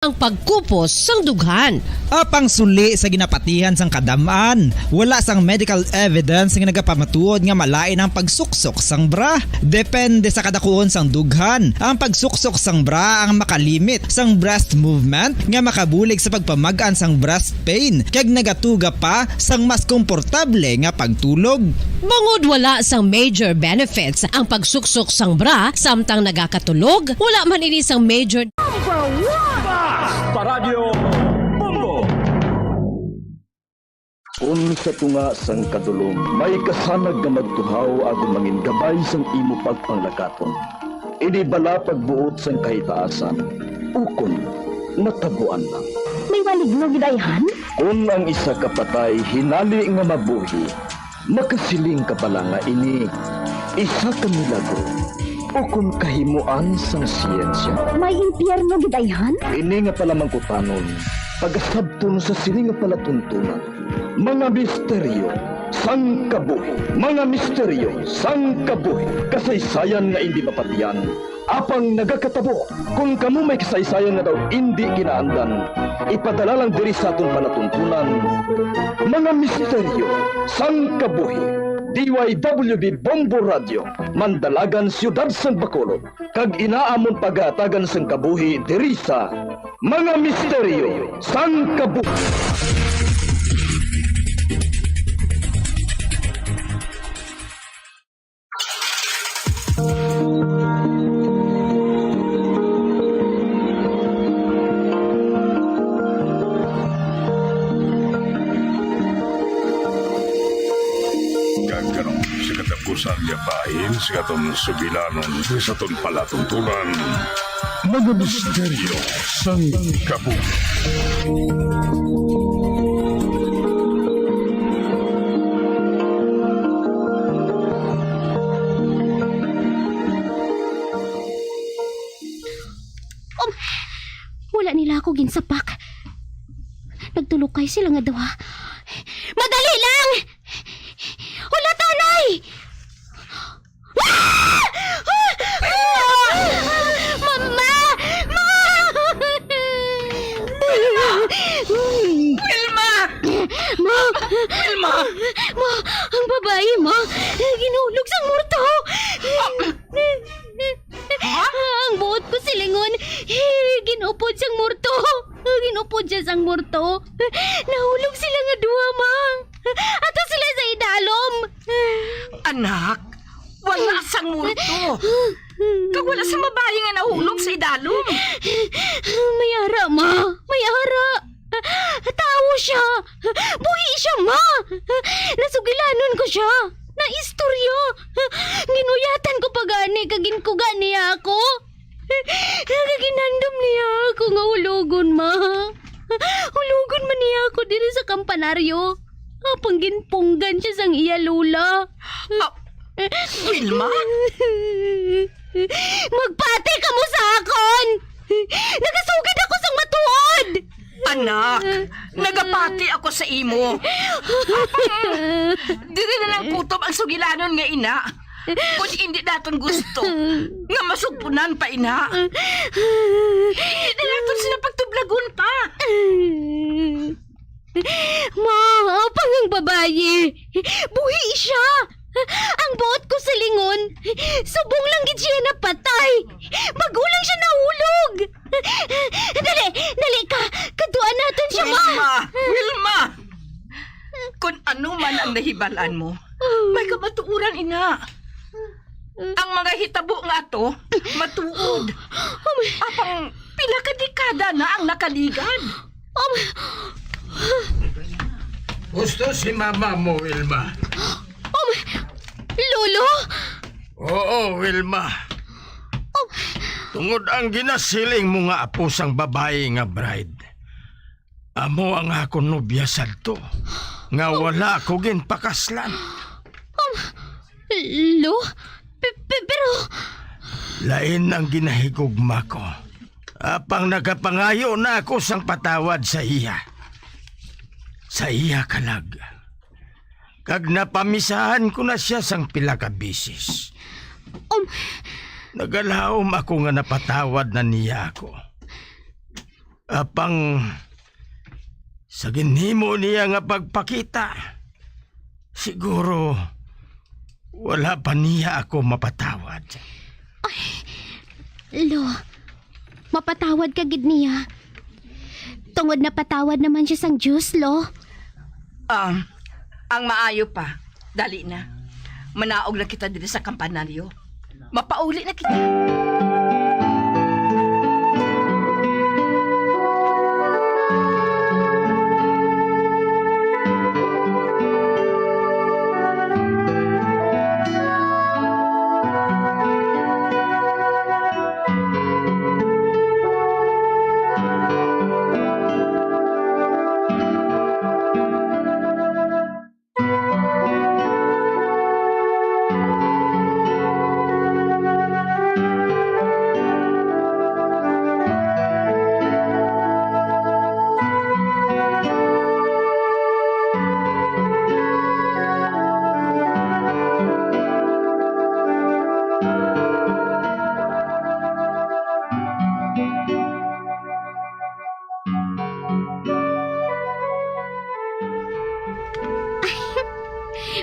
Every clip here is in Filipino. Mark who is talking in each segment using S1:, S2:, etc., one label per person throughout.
S1: ang pagkupos sang dughan.
S2: Apang suli sa ginapatihan sang kadamaan, wala sang medical evidence nga nagapamatuod nga malain ang pagsuksok sang bra. Depende sa kadakuon sang dughan. Ang pagsuksok sang bra ang makalimit sang breast movement nga makabulig sa pagpamagaan sang breast pain kag nagatuga pa sang mas komportable nga pagtulog.
S1: Bangod wala sang major benefits ang pagsuksok sang bra samtang nagakatulog, wala man ini sang major
S3: Paradyo Bongo.
S4: Unsa tunga sang kadulom, may kasanag nga magtuhaw agong mangin gabay sang imo pagpanglakaton. Ini bala pagbuot sang kahitaasan, ukon natabuan lang.
S5: May maligno gidayhan?
S4: Kung ang isa ka patay hinali nga mabuhi, makasiling ka pala nga ini isa ka milagro. O kung kahimuan sang siyensya.
S5: May impyerno gidayhan?
S4: Ini nga pala mangkutanon, pagasabton sa sini nga pala tuntunan. Mga misteryo, sang kabuhi. Mga misteryo, sang kabuhi. Kasaysayan nga hindi mapatiyan. Apang nagakatabo, kung kamo may kasaysayan nga daw hindi kinaandan, ipadala lang diri sa atong palatuntunan. Mga misteryo, sang kabuhi. DYWB Bombo Radio, Mandalagan, Siyudad San Bacolod, kag inaamon pagatagan sang kabuhi diri sa Mga Misteryo sang Kabuhi.
S3: Sa yapain, sa katong subilanon, sa itong palatuntunan, mga misteryo sang kabuhi.
S5: Wala nila ako ginsapak. Nagtulukay sila nga daw ha. Madali lang! Wala tanay! Mama! Ma!
S6: Wilma!
S5: Ma!
S6: Wilma!
S5: Ma! Ang babae mo! Ginulog sa murto! Ang buot ko silingon! Ginupod siyang murto! Ginupod siya sang murto! Nahulog sila nga duha, mang! Ato sila sa idalom!
S6: Anak, wala sang multo. Kag wala sa babae nga nahulog sa idalom.
S5: May ara, ma! May ara! Tao siya! Buhi siya, ma! Nasugilanon ko siya! Naistorya! Ginuyatan ko pa gani, kagin ko gani ako! Kaginandam niya ako nga hulugon, ma! Hulugon man niya ako dito sa kampanaryo. Apang ginpunggan siya sang iya lula.
S6: Wilma?
S5: Magpati ka mo sa akon! Nagasugid ako sang matuod!
S6: Anak, nagapati ako sa imo. Dili na lang kutob ang sugilanon nga ina. Kung hindi natin gusto, nga masugpunan pa ina. Hindi na natin sila pagtublagon pa.
S5: Ma, apang ang babae. Buhi siya. Ang buot ko sa lingon, subong lang gid siya napatay. Magulang siya nahulog. Dali ka. Kaduan natin siya,
S6: Wilma! Wilma! Kung ano man ang nahibalaan mo, may kamatuuran, ina. Ang mga hitabo nga to, matuod. Apang pila ka dekada na ang nakaligad.
S7: Gusto si mama mo, Wilma?
S5: Lolo?
S7: Oo, Wilma. Tungod ang ginasiling mo nga apo sang babae nga bride. Amo ang ako nobya sadto. Nga wala ko ginpakaslan.
S5: Lo? Pero...
S7: Lain ang ginahigugma ko. Apang nagapangayo na ako sang patawad sa iya. Sa iya kalag. Kag napamisahan ko na siya sang pila ka bisis. Nagalaom ako nga napatawad na niya ako. Apang sa ginhimo niya nga pagpakita, siguro wala pa niya ako mapatawad.
S5: Lo, mapatawad ka gid niya. Tungod na patawad naman siya sang Diyos, lo.
S6: Ang maayo pa, dali na. Manaog na kita dito sa kampanaryo. Mapauli na kita.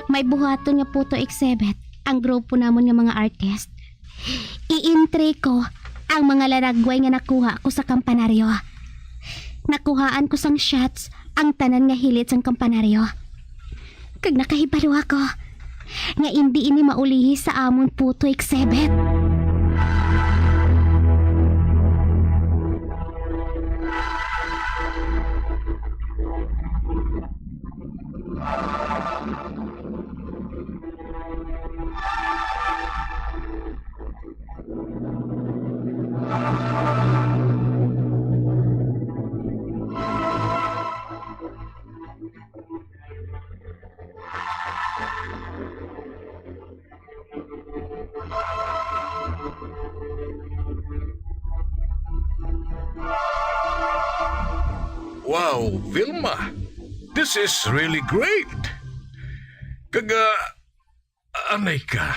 S5: May buhaton nga puto exhibit ang grupo namon nga mga artist. I-entry ko ang mga laragway nga nakuha ko sa kampanaryo. Nakuhaan ko sang shots ang tanan nga hilit sang kampanaryo. Kag nakahibalo ako nga hindi ini maulihi sa amon puto exhibit.
S3: Wow, Vilma. This is really great. Anay ka.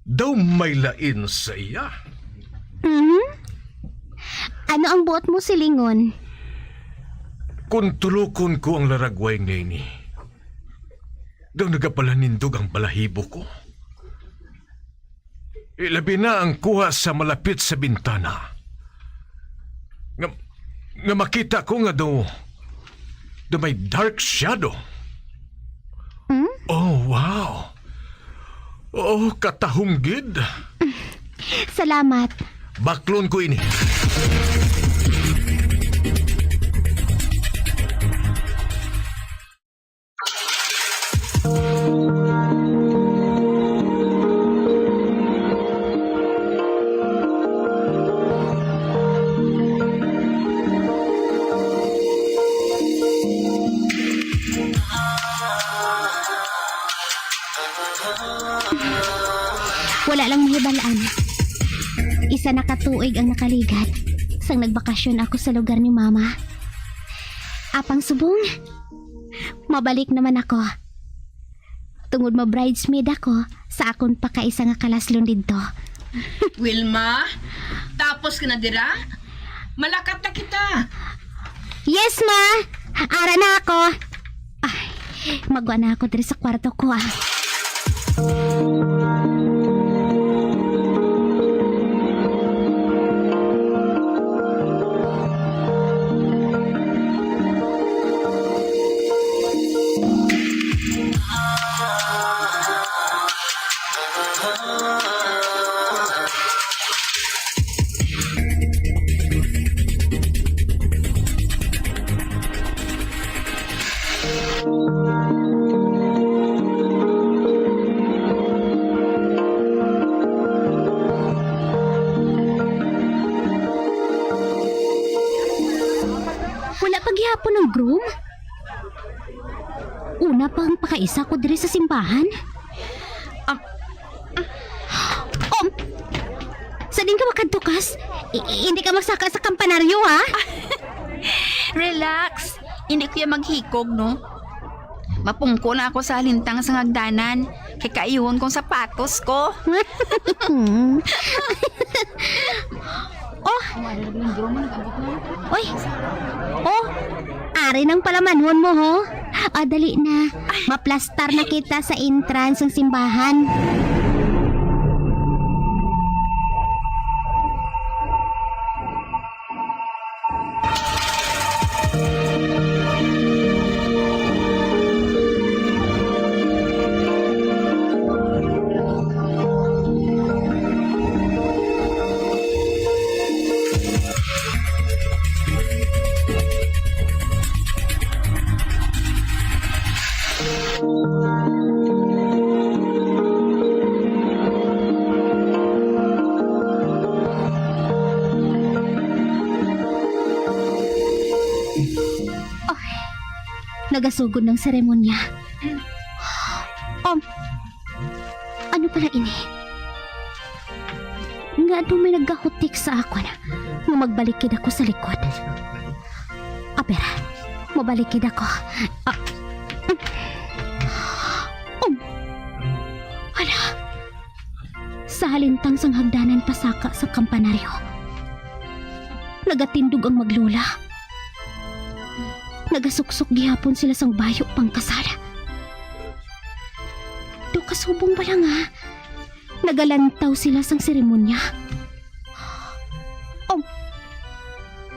S3: Daw may lain sa iya.
S5: Ano ang buot mo, silingon?
S3: Kung tulukon ko ang laragway ngayon daw nagapalanindog ang balahibo ko. Ilabi na ang kuha sa malapit sa bintana. Nga makita ko nga daw may dark shadow. Oh, wow. Oh, katahunggid.
S5: Salamat.
S3: Baklon ko ini.
S5: Wala lang mahibalaan. Isa na katuig ang nakaligat sang nagbakasyon ako sa lugar ni Mama. Apang subong, mabalik naman ako. Tungod mo bridesmaid ako sa akon pakaisa nga kalaslon dito.
S6: Wilma, tapos ka na dira? Malakat na kita.
S5: Yes, Ma! Ara na ako. Ay, magwa na ako diri sa kwarto ko, ah. Wala paghihapon ng groom? Una pang pakaisa ko diri sa simbahan? Sa din ka makadtukas? Hindi ka magsaka sa kampanaryo, ha?
S8: Relax. Hindi ko yan maghikog, no? Mapungko na ako sa halintang sa hagdanan. Kay kaiyuhon kong sapatos ko.
S5: Oh! Uy! Oh! Ari ng palamanhon mo, ho? Dali na. Maplastar na kita sa entrance ng simbahan. Nagasugod ng seremonya. Ano pala ini? Nga doon may naggahutik sa ako na magbalikin ako sa likod. Apera, mabalikin ako. Hala, sa halintang sang hagdanan pasaka sa kampanaryo. Nagatindog ang maglula. Nagasuksok gihapon sila sang bayo pangkasala. Do kasubong ba lang ha? Nagalantaw sila sang seremonya.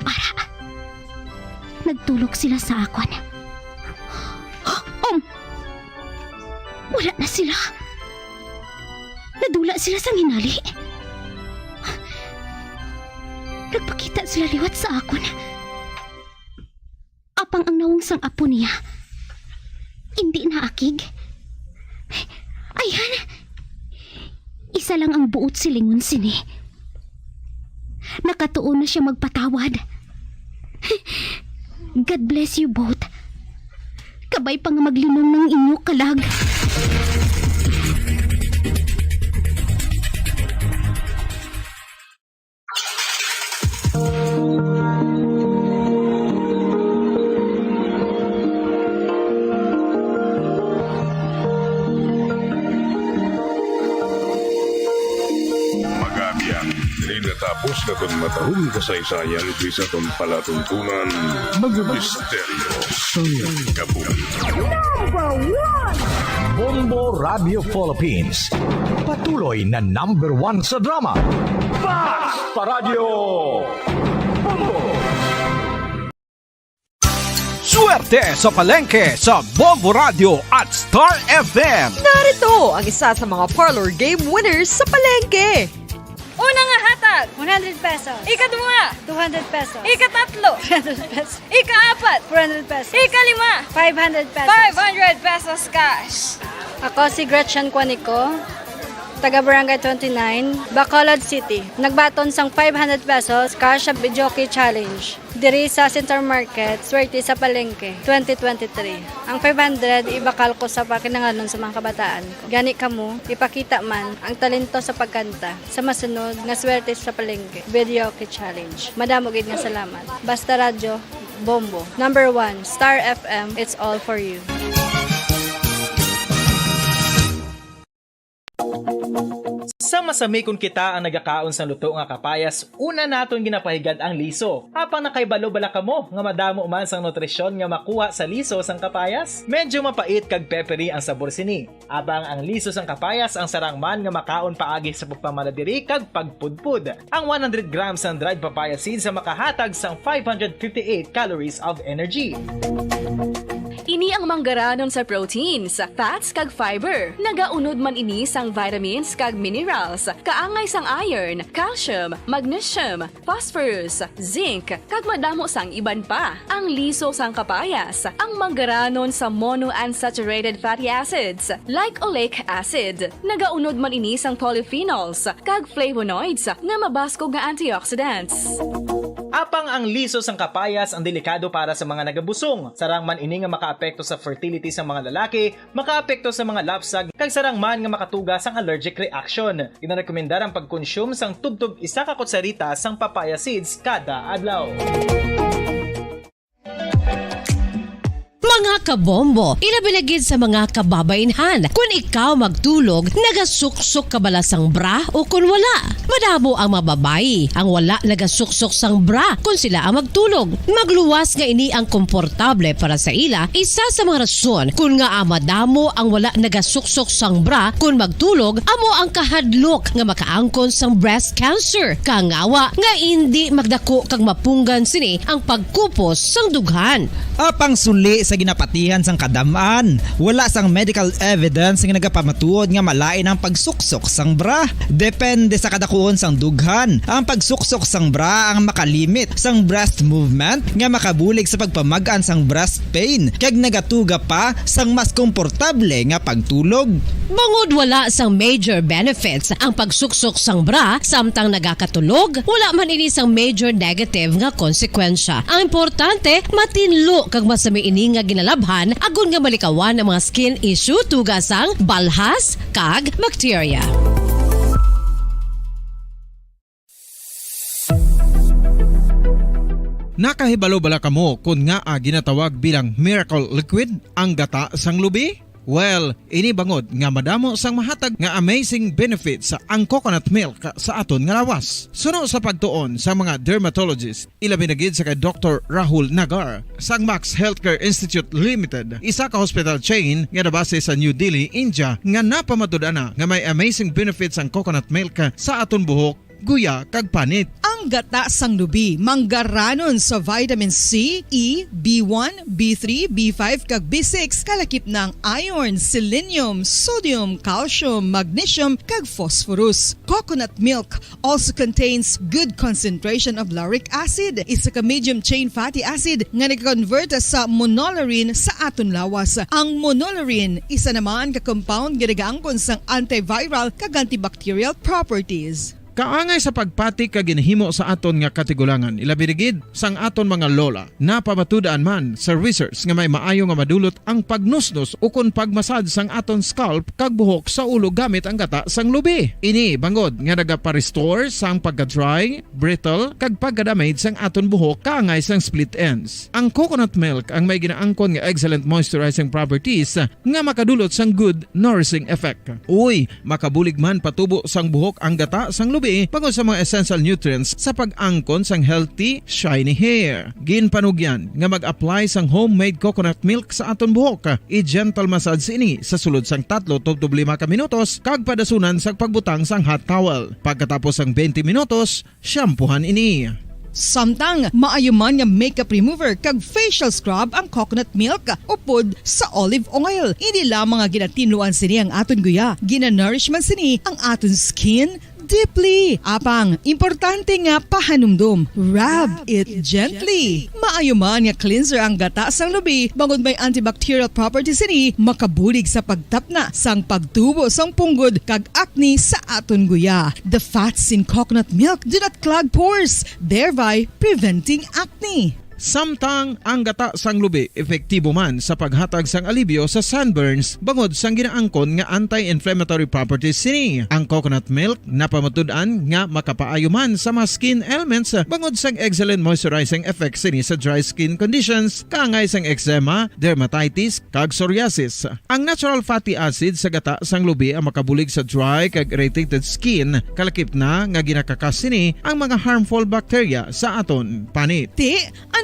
S5: Para. Nagtulog sila sa akwan. Wala na sila. Nadula sila sang hinali. Nagpakita sila liwat sa akwan. Apang ang nawong sang apo niya. Hindi na akig. Ayan. Isa lang ang buot silingon sini. Nakatuon na siya magpatawad. God bless you both. Kabay pa nga maglinong ng inyo kalag.
S9: Tapos na itong matahong kasaysayan sa itong palatuntunan, mga misteryo sa kabuhi.
S10: Bombo Radio Philippines, patuloy na #1 sa drama. Fast Paradio Bombo! Swerte sa palengke sa Bombo Radio at Star FM.
S11: Narito ang isa sa mga parlor game winners sa palengke.
S12: Unang hatag, 100 pesos. Ikadwa, 200 pesos. Ikatatlo, 300 pesos. Ikaapat, 400 pesos. Ikalima, 500 pesos. 500 pesos cash. Ako si Gretchen Quanico, taga Barangay 29, Bacolod City. Nagbaton sang 500 pesos cash sa Jockey Challenge. Diri sa Center Market, swerte sa Palengke, 2023. Ang 500, ibakal ko sa pakinanganon sa mga kabataan ko. Gani kamo, ipakita man ang talento sa pagkanta sa masunod na swerte sa Palengke, Jockey Challenge. Madamo gid nga salamat. Basta Radyo, Bombo. #1, Star FM, it's all for you.
S13: Sa masamikon kita ang nagakaon sa luto nga kapayas, una naton ginapahigad ang liso. Apang nakaibalo bala kamo nga madamo man sang nutrisyon nga makuha sa liso sang kapayas. Medyo mapait kag peppery ang sabor sini. Abang ang liso sang kapayas ang sarangman nga makaon paagi sa pagpamaladiri kag pagpudpud. Ang 100 grams ng dried papaya seeds sa makahatag sang 558 calories of energy.
S14: Ini ang manggaranon sa proteins, fats kag fiber. Nagaunod man ini sang vitamins kag minerals, kaangay sang iron, calcium, magnesium, phosphorus, zinc, kag madamo sang iban pa. Ang liso sang kapayas, ang manggaranon sa monounsaturated fatty acids like oleic acid. Nagaunod man ini sang polyphenols kag flavonoids nga mabaskog nga antioxidants.
S13: Apang ang liso sang kapayas ang delikado para sa mga nagabusong. Sarang man ini nga makaapekto sa fertility sa mga lalaki, makaapekto sa mga lapsag, kag sarang man nga makatuga sang allergic reaction. Ginarekomendar ang pagkonsume sang tubtog 1 ka kutsarita sang papaya seeds kada adlaw.
S1: Mga kabombo, ilabilagid sa mga kababainhan. Kung ikaw magtulog, nagasuksok ka bala sang bra o kung wala. Madamo ang mababayi ang wala nagasuksok sang bra kung sila ang magtulog. Magluwas nga ini ang komportable para sa ila. Isa sa mga rason kung nga madamo ang wala nagasuksok sang bra kung magtulog, amo ang kahadlok nga makaangkon sang breast cancer. Kangawa nga hindi magdako kag mapunggan sini ang pagkupos sang dughan.
S2: Apang suli sa ginapatihan sang kadamaan, wala sang medical evidence nga nagapamatuod nga malain ang pagsuksok sang bra. Depende sa kadakuon sang dughan. Ang pagsuksok sang bra ang makalimit sang breast movement nga makabulig sa pagpamagaan sang breast pain kag nagatuga pa sang mas komportable nga pagtulog.
S1: Bangod wala sang major benefits ang pagsuksok sang bra samtang nagakatulog, wala man ini sang major negative nga konsekwensya. Ang importante, matinlo kag masami ini nga ginalabhan agon nga malikawan ang mga skin issue tugasang balhas kag bacteria.
S15: Nakahibalo bala kamo kung nga ginatawag bilang miracle liquid ang gata sang lubi? Well, ini bangod nga madamo sang mahatag nga amazing benefits sa ang coconut milk sa aton nga lawas. Suno sa pagtuon sa mga dermatologist, ilabi na gid sa kay Dr. Rahul Nagar sang Max Healthcare Institute Limited, isa ka hospital chain nga nabase sa New Delhi, India, nga napamatud-ana nga may amazing benefits ang coconut milk sa aton buhok, guya kag panit.
S16: Ang gata sang lubi manggaranon sa vitamin C, E, B1, B3, B5 kag B6 kalakip ng iron, selenium, sodium, calcium, magnesium kag phosphorus. Coconut milk also contains good concentration of lauric acid, isa ka medium chain fatty acid nga nag-convert sa monolaurin sa aton lawas. Ang monolaurin isa naman ka compound nga nagaangkon sang antiviral kag antibacterial properties.
S15: Kaangay sa pagpati ka ginhimo sa aton nga katigulangan, ilabirigid sang aton mga lola na pamatudaan man sa research nga may maayo nga madulot ang pagnusnos o kun pagmasad sang aton scalp kag buhok sa ulo gamit ang gata sang lubi. Ini bangod nga nagapa-restore sang pagka-dry, brittle kag pagka-damage sang aton buhok kaangay sang split ends. Ang coconut milk ang may ginaangkon nga excellent moisturizing properties nga makadulot sang good nourishing effect. Uy, makabulig man patubo sang buhok ang gata sang lubi pagod sa mga essential nutrients sa pag-angkon sang healthy, shiny hair. Ginpanugyan nga mag-apply sang homemade coconut milk sa aton buhok. I-gentle massage ini sa sulod sang 3 to 5 ka minutos kag padasunan sa pagbutang sang hot towel. Pagkatapos sang 20 minutos, shampoohan ini.
S16: Samtang maayuman nga makeup remover kag facial scrub ang coconut milk upod sa olive oil. Hindi lamang nga ginatinluan sini ang aton guya, ginanourishman sini ang aton skin deeply. Apang, importante nga pahanumdum. Rub it gently. Maayuman nga cleanser ang gata sang lubi, bangod may antibacterial properties ini, makabulig sa pagtapna sang pagtubo sang punggod kag acne sa aton guya. The fats in coconut milk do not clog pores, thereby preventing acne.
S15: Samtang ang gata sang lubi epektibo man sa paghatag sang alibyo sa sunburns bangod sang ginaangkon nga anti-inflammatory properties sini. Ang coconut milk napamatud-an nga makapaayo man sa mga skin ailments bangod sang excellent moisturizing effect sini sa dry skin conditions kaangay sang eczema, dermatitis kag psoriasis. Ang natural fatty acid sa gata sang lubi ang makabulig sa dry kag irritated skin kalakip na nga ginakakas sini ang mga harmful bacteria sa aton panit.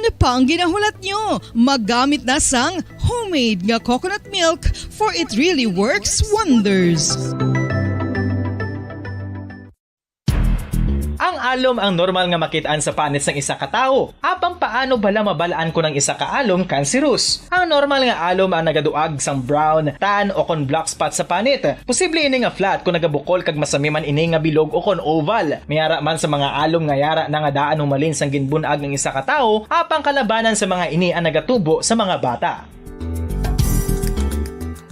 S16: Ano pa ang ginahulat nyo? Maggamit na sang homemade nga coconut milk for it really works wonders.
S13: Ang alom ang normal nga makitaan sa panit sang isa ka tawo. Apang paano bala mabalaan ko ng isa ka alom cancerous? Ang normal nga alom ang nagaduag sang brown, tan o kon black spot sa panit. Posible ini nga flat kung nagabukol kag masami man ini nga bilog o kon oval. Mayara man sa mga alom nga yara na nga daan humalin sang ginbunag ng isa ka tawo, apang kalabanan sa mga ini ang nagatubo sa mga bata.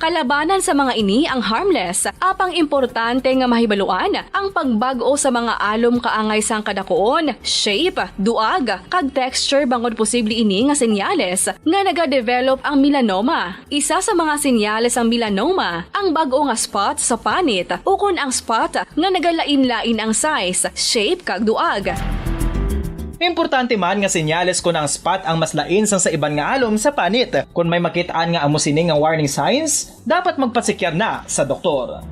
S14: Kalabanan sa mga ini ang harmless, apang importante nga mahibaluan ang pagbago sa mga alom kaangay sang kadakuon, shape, duag, kag texture bangod posible ini nga senyales nga nagadevelop ang melanoma. Isa sa mga senyales ang melanoma, ang bag-o nga spot sa panit o kun ang spot nga nagalain-lain ang size, shape kag duag.
S13: Importante man nga senyales kung ang spot ang mas lain sang sa iban nga alom sa panit. Kung may makitaan nga amo sini nga warning signs, dapat magpasikyar na sa doktor.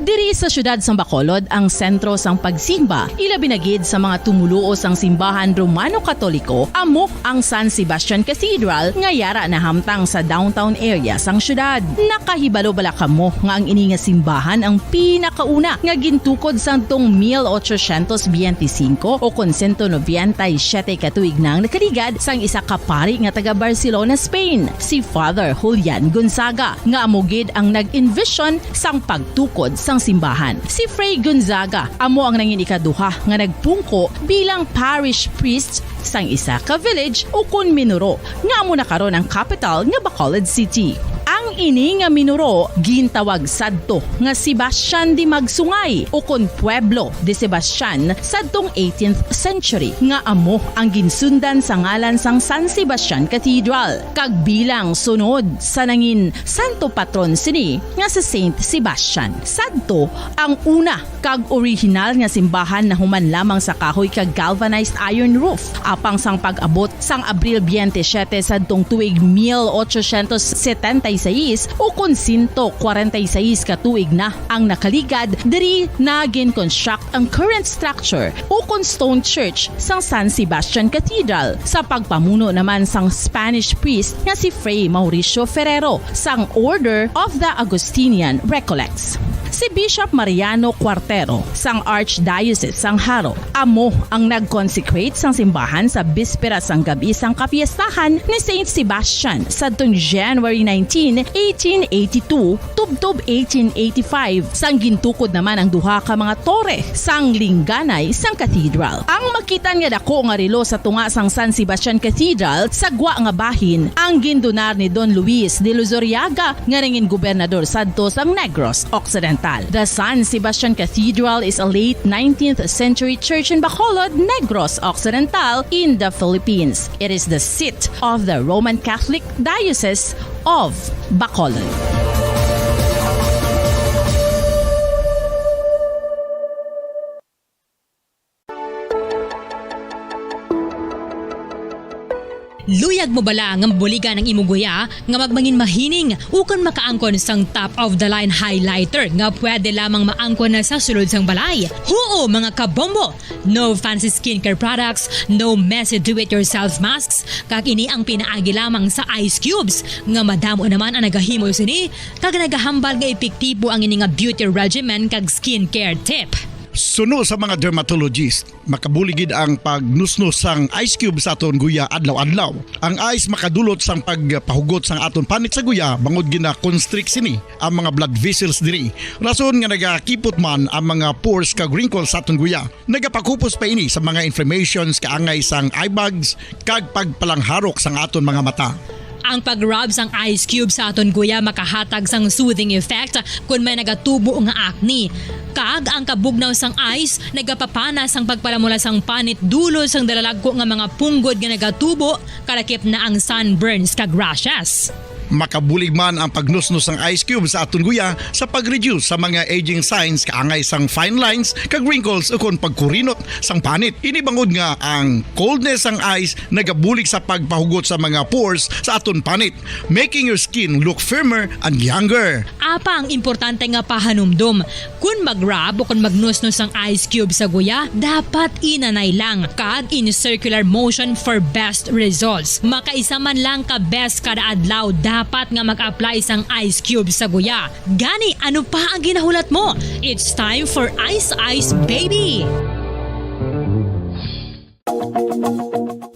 S17: Diri sa syudad sang Bacolod ang sentro sang pagsimba, ilabi na gid sa mga tumuluo sang simbahan Romano-Katoliko, amo ang San Sebastian Cathedral nga yara na hamtang sa downtown area sang syudad. Nakahibalo bala kamo nga ang ini nga simbahan ang pinakauna nga gintukod sang tong 1825 o kon 197 katuig nang nakaligad sang isa ka pari nga taga Barcelona, Spain, si Father Julian Gonzaga, nga amo gid ang nag-envision sang pagtukod sang simbahan. Si Fray Gonzaga amo ang nangin ikaduha nga nagpungko bilang parish priest sang isa ka village o kun Minuro nga amo na karon ang capital nga Bacolod City. Ang ini nga Minuro gintawag sadto nga Sebastian de Magsungay o kon Pueblo de Sebastian sadtong 18th century nga amo ang ginsundan sa ngalan sang San Sebastian Cathedral kag bilang sunod sa nangin santo patron sini nga sa Saint Sebastian. Sadto ang una kag original nga simbahan na human lamang sa kahoy kag galvanized iron roof apang sang pag-abot sang Abril 27 sadtong tuig 1876 o kun 146 katuig na ang nakaligad diri na gin-construct ang current structure o kun stone church sang San Sebastian Cathedral sa pagpamuno naman sang Spanish priest nga si Fray Mauricio Ferrero sang Order of the Augustinian Recollects. Si Bishop Mariano Cuartero sang Archdiocese sang Haro amo ang nag-consecrate sang simbahan sa bispera sang gabi sang kapiestahan ni Saint Sebastian sadtong January 19, 1882 tubtob 1885 sang gintukod naman ang duha ka mga tore sang lingganay sang cathedral. Ang makitan nga dako nga relo sa tunga sang San Sebastian Cathedral sa gwa nga bahin ang gindonar ni Don Luis de Luzuriaga nga nangin gobernador sadto sang Negros Occidental. The San Sebastian Cathedral is a late 19th century church in Bacolod, Negros Occidental in the Philippines. It is the seat of the Roman Catholic Diocese of Bacolod.
S18: Luyag mo bala nga mabuligan ang imong guya nga magmangin mahining ukon makaangkon sang top of the line highlighter nga pwede lamang maangkon na sa sulod sang balay. Huo mga kabombo! No fancy skincare products, no messy do-it-yourself masks, kag ini ang pinaagi lamang sa ice cubes nga madamo naman ang nagahimo sini kag nagahambal nga epektibo ang ini nga beauty regimen kag skincare tip.
S19: Suno sa mga dermatologist, makabuligid ang pagnusnos sang ice cube sa aton guya adlaw-adlaw. Ang ice makadulot sang pagpahugot sang aton panit sa guya bangod gina-constrict sini ang mga blood vessels diri. Rason nga nagakipot man ang mga pores kag wrinkles sa aton guya. Nagapakupos pa ini sa mga inflammations kaangay sang eye bags kag pagpalangharok sang aton mga mata.
S18: Ang pag-rub sang ice cube sa aton guya makahatag sang soothing effect kung may nagatubo nga acne. Kag ang kabugnaw sang ice nagapapana sang pagpalamula sang panit dulo sang dalalagko nga mga punggod nga nagatubo kalakip na ang sunburns kag rashes.
S19: Makabulig man ang pagnusnos ng ice cube sa aton guya sa pag-reduce sa mga aging signs kaangay sang fine lines kag wrinkles ukon pagkurinot sang panit. Ini bangod nga ang coldness sang ice nagabulig sa pagpahugot sa mga pores sa aton panit, making your skin look firmer and younger.
S18: Apa ang importante nga pahanumdum, kung mag-rub o kung magnusnos ang ice cube sa guya, dapat inanay lang kag in circular motion for best results. Makaisa man lang ka best kada adlaw dapat nga mag-apply sang ice cube sa guya. Gani, ano pa ang ginahulat mo? It's time for Ice Ice Baby!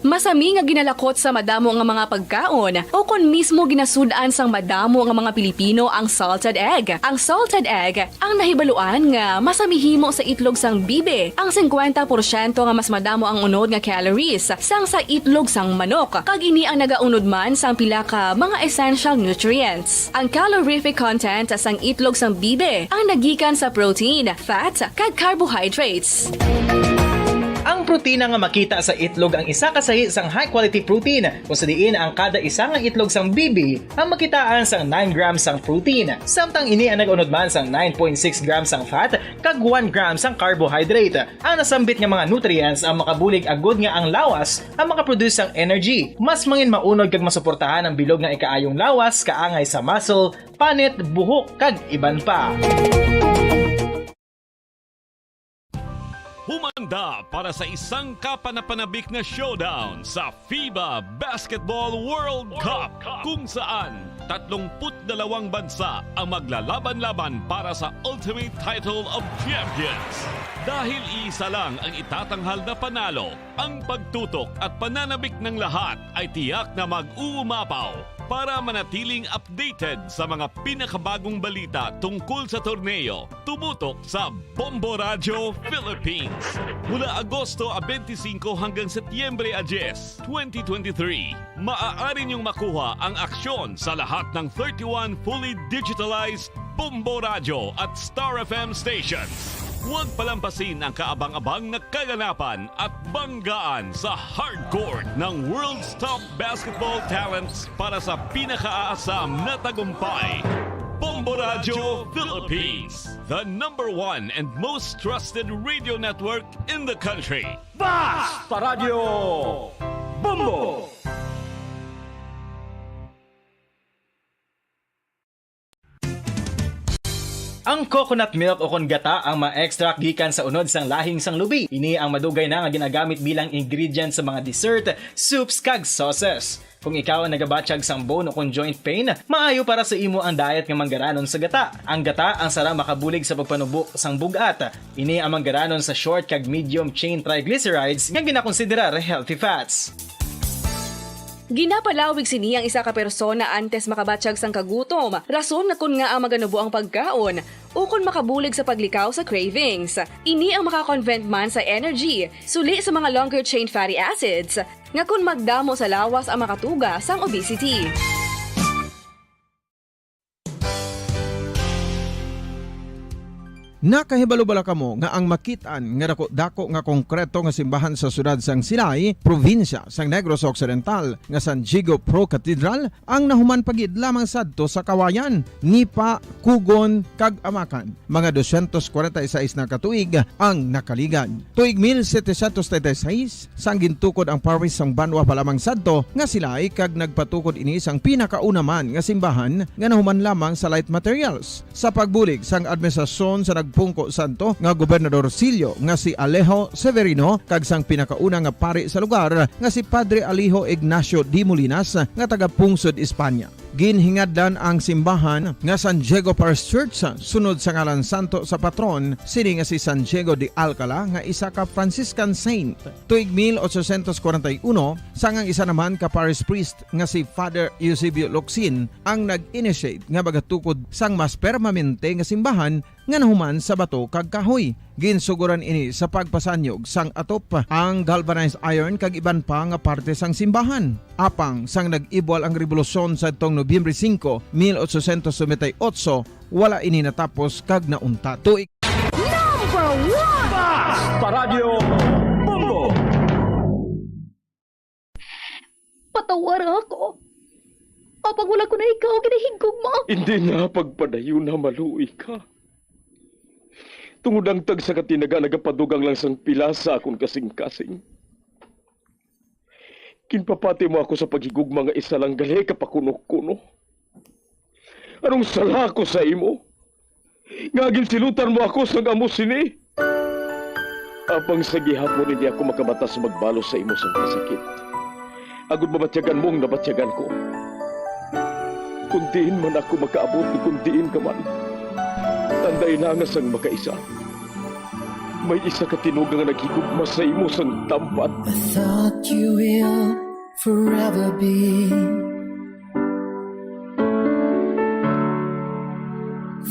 S14: Masami nga ginalakot sa madamo nga mga pagkaon o kon mismo ginasudaan sang madamo nga mga Pilipino ang salted egg. Ang salted egg ang nahibaluan nga masamihimo sa itlog sang bibe. Ang 50% nga mas madamo ang unod nga calories sang sa itlog sang manok. Kag ini ang nagaunod man sang pila ka mga essential nutrients. Ang calorific content sang itlog sang bibe ang nagikan sa protein, fat, kag carbohydrates.
S13: Ang protina nga makita sa itlog ang isa kasahi sang high quality protein kung sa diin ang kada isa nga itlog sang bibi ang makitaan sang 9 grams sang protein. Samtang ini ang nag-unod man sang 9.6 grams sang fat kag 1 grams sang carbohydrate. Ang nasambit nga mga nutrients ang makabulig agud nga ang lawas ang makaproduce sang energy. Mas mangin maunod kag masuportahan ang bilog nga ikaayong lawas kaangay sa muscle, panit, buhok kag iban pa.
S20: Humanda para sa isang kapanapanabik na showdown sa FIBA Basketball World Cup kung saan 32 bansa ang maglalaban-laban para sa Ultimate Title of Champions. Dahil isa lang ang itatanghal na panalo, ang pagtutok at pananabik ng lahat ay tiyak na mag-uumapaw para manatiling updated sa mga pinakabagong balita tungkol sa torneo. Tumutok sa Bombo Radio Philippines. Mula Agosto 25 hanggang Setyembre 10, 2023, maaari niyong makuha ang aksyon sa lahat ng 31 fully digitalized Bombo Radio at Star FM stations. Huwag palampasin ang kaabang-abang na kaganapan at banggaan sa hardcourt ng World's Top Basketball Talents para sa pinakaaasam na tagumpay. Bombo Radio Philippines, the #1 and most trusted radio network in the country.
S10: Basta Radio Bombo!
S13: Ang coconut milk o kon gata ang ma-extract gikan sa unod sang lahing sang lubi. Ini ang madugay na nga ginagamit bilang ingredient sa mga dessert, soups kag sauces. Kung ikaw ang nagabatsyag sang bone o kon joint pain, maayo para sa imo ang diet nga manggaranon sa gata. Ang gata ang sara makabulig sa pagpanubo sang bugat. Ini ang manggaranon sa short kag medium chain triglycerides nga ginakonsiderar healthy fats.
S14: Ginapalawig sini ang isa ka persona antes makabatsyag sang kagutom. Rason na kun nga ang maganubo ang pagkaon o kun makabulig sa paglikaw sa cravings. Ini ang makakonvent man sa energy, suli sa mga longer chain fatty acids, nga kun magdamo sa lawas ang makatuga sang obesity.
S15: Nakahibalo-bala kamo nga ang makitaan nga dako nga konkreto nga simbahan sa sudad sang Sinay, probinsya sang Negros Occidental nga San Diego Pro Cathedral ang nahuman pagid lamang sadto sa kawayan, Nipa, Kugon kag Amakan. Mga 246 na katuig ang nakaligan. Tuig 1736 sang gintukod ang parish sang Banwa pa lamang sadto nga silay kag nagpatukod ini sang pinakauna man nga simbahan nga nahuman lamang sa light materials. Sa pagbulig sang administrasyon sa Pungko Santo nga Gobernador Silio nga si Alejo Severino kag sang pinakauna nga pari sa lugar nga si Padre Alijo Ignacio D. Molinas nga taga Pungsod, Espanya. Ginhingadlan ang simbahan nga San Diego Parish Church sunod sa ngalan santo sa patron sini nga si San Diego de Alcala nga isa ka Franciscan saint. Tuig 1841 sangang isa naman ka parish priest nga si Father Eusebio Locsin ang nag-initiate nga bagatukod sang mas permanente nga simbahan nga nahuman sa bato kag kahoy. Ginsuguran ini sa pagpasanyog sang atop ang galvanized iron kag iban pa nga parte sang simbahan. Apang sang nag-ibwal ang revolusyon sa tong Nobyembre 5, 1898, wala ini natapos kag naunta. Tuig
S10: Number 1! Basta Radio Bombo!
S5: Patawar ako. Apag wala ko na ikaw, ginahigog mo.
S4: Hindi na pagpadayo na maluwi ka. Tungod ang tag sa katinaga nagapadugang lang sang pila sa akong kasing-kasing. Kinpapati mo ako sa paghigugma nga isa lang gali kapakuno-kuno. Anong sala ko sa imo? Ngagin silutan mo ako sa amo sini. Apang sa gihapon hindi ako makabatas magbalos sa imo sa kasakit. Agud mabatyagan mong nabatyagan ko. Kundiin man ako makaabot, kundiin ka man. Tanday na nga sang makaisa. May isa ka tinugang nga naghigugma sa imo sang tampat.
S21: I thought you will forever be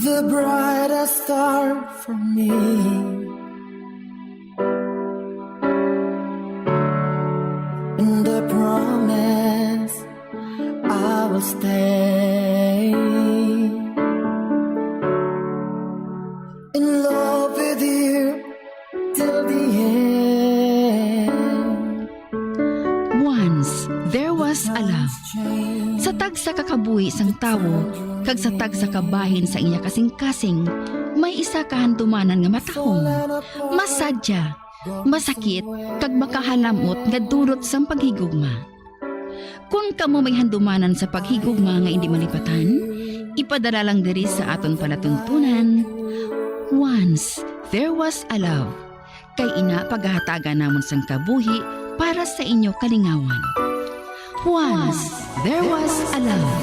S21: the brightest star for me. And I promise I will stay in love with you till the end.
S8: siya. Sa tagsa kakabuhi sang tawo, kag sa tagsa kabahin sa iya kasing-kasing, may isa kahandumanan nga matahong, masadya, masakit, kag makahalamot nga dulot sang paghigugma. Kung kamo may handumanan sa paghigugma nga hindi malipatan, ipadala lang diri sa aton palatuntunan. Once there was a love, kay ina paghahatagan namon sang kabuhi para sa inyo kalingawan. Once there was a love.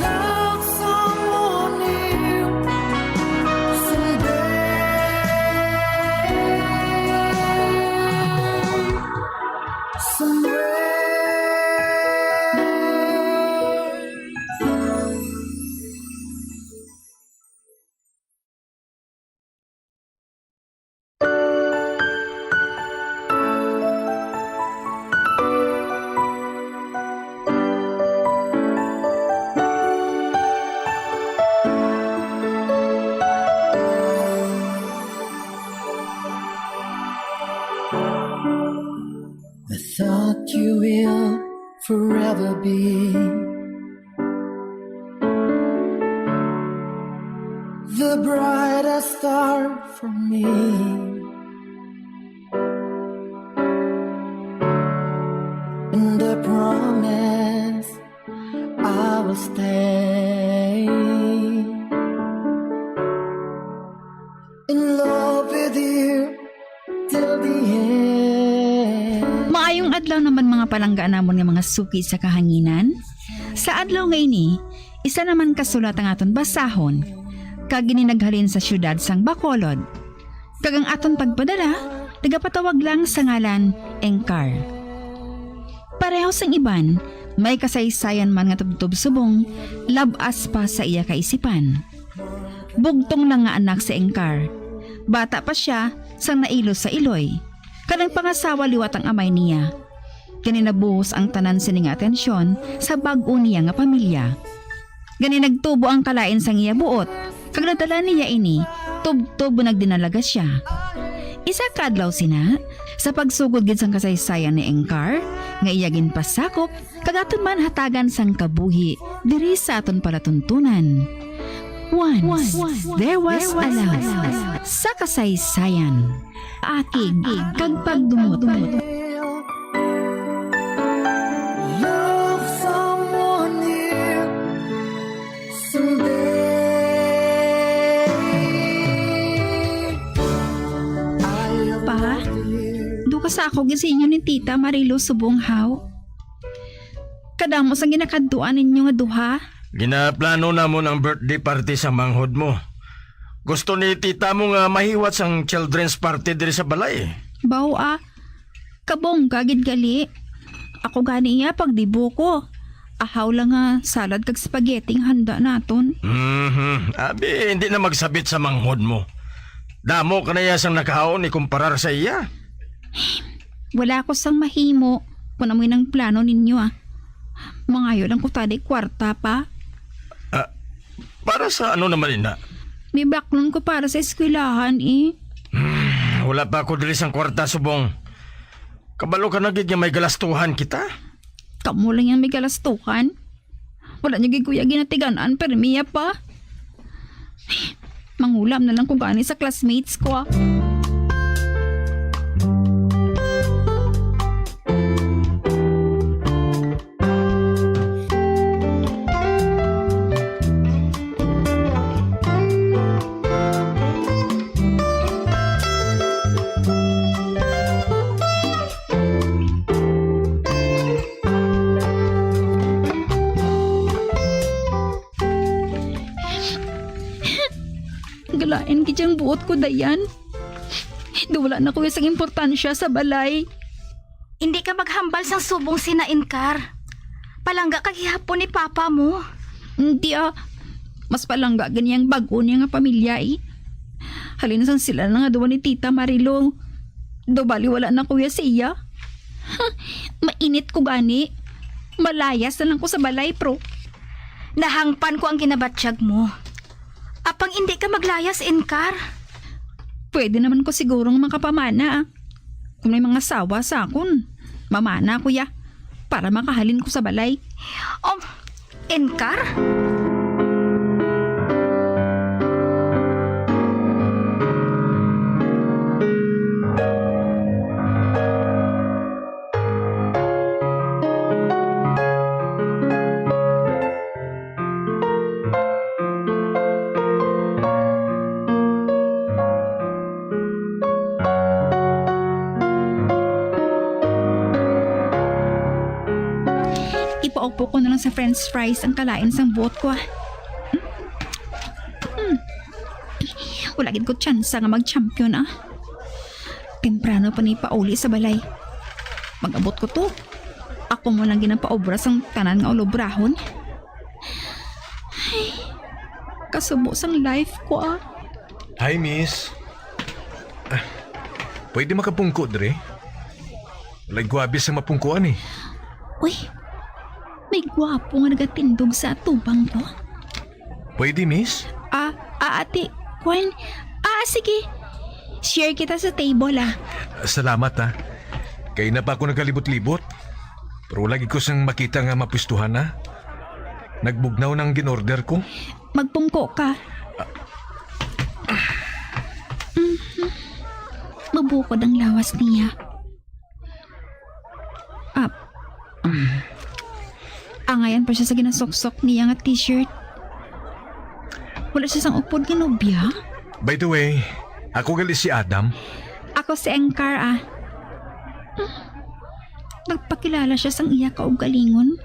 S21: I thought you will forever be the brightest star for me. And I promise I will stay in love with you till the end.
S8: Maayong adlaw naman mga palangga namon nga mga suki sa kahanginan. Sa adlaw nga ini, isa naman kasulat ang aton basahon, kag gininaghalin sa syudad sang Bacolod. Kag ang aton pagpadala, nagapatawag lang sa ngalan Engkar. Pareho sang iban, may kasaysayan man nga tubtob subong, labas pa sa iya kaisipan. Bugtong lang nga anak si Engkar. Bata pa siya sang nailo sa Iloy. Kanang pangasawa liwat ang amay niya. Ganinabuhos ang tanan sining atensyon sa bag-o niya nga pamilya. Gani nagtubo ang kalain sang iya buot. Kag nadala niya ini, tubtob nagdinalaga siya. Isa kadlaw sina, sa pagsugod gid sang kasaysayan ni Engkar, nga iya ginpasakop, kag aton man hatagan sang kabuhi diri sa aton palatuntunan. Once there was a love sa kasaysayan. Akig kag pagdumot.
S21: Love someone new someday.
S8: Pa, duka sa ako gisinyo ni Tita Marilo subong haw. Kadamos ang ginakaduan ninyo nga duha.
S7: Ginaplano na mo ng birthday party sa manghod mo. Gusto ni tita mo nga mahiwat sang children's party diri sa balay.
S8: Baw kabong kagid gali. Ako gani iya pagdibo ko. Ahaw lang nga salad kag spaghetti handa naton.
S7: Abi, hindi na magsabit sa manghod mo. Damo ka na iya sang nakahaon ikumparar sa iya.
S8: Wala ko sang mahimo. Kung amoy ng plano ninyo Mangayo lang ko tadi kwarta pa.
S7: Para sa ano naman ina?
S8: May baklon ko para sa eskwelahan
S7: Wala pa ako dili sang kwarta subong. Kabalo ka na gid nga may galastuhan kita.
S8: Kamu lang yung may galastuhan. Wala niya gid kuya ginatiganan pero miya pa. Mangulam na lang kung gani sa classmates ko Galain kidyang buot ko dayan. Wala na ko isang importansya sa balay.
S5: Hindi ka maghambal sang subong sina Engkar. Palangga ka gihapon ni papa mo.
S8: Hindi mas palangga ganyang bago niya nga pamilya Halin sang sila na nga duwa ni Tita Marilo. Bali wala na kuya siya. Mainit ko gani. Malayas na lang ko sa balay pro.
S5: Nahangpan ko ang ginabatsyag mo. Apang hindi ka maglayas, Engkar.
S8: Pwede naman ko sigurong makapamana Kung may mga sawa sa akon, mamana kuya. para makahalin ko sa balay.
S6: Enkar?
S8: Ipaupo ko na lang sa french fries ang kalain sang buot ko. Wala gid ko tsansa nga mag-champion Temprano pa ni pauli sa balay. Mag-abot ko to. Ako mo lang ginapaobra sang tanan nga ulobrahon. Ay, kasubo sang life ko
S3: Hi, miss. Pwede makapungko, dre? Walay gwabi sa mapungkuan
S8: Uy, may gwapo nga nagatindog sa tubang ko.
S3: Pwede, miss?
S8: Ate, Kwan. Sige. Share kita sa table
S3: Salamat Kaya na pa ako nagkalibot-libot. Pero lagi ko sang makita nga mapwistuhan Nagbugnaw ng ginorder ko.
S8: Magpungko ka. Mabukod ang lawas niya. Angayan pa siya sa ginasuksok niya nga t-shirt. Wala siya sang upod nga nobya.
S3: By the way, ako gali si Adam.
S8: Ako si Enkar Nagpakilala siya sang iya kaugalingon.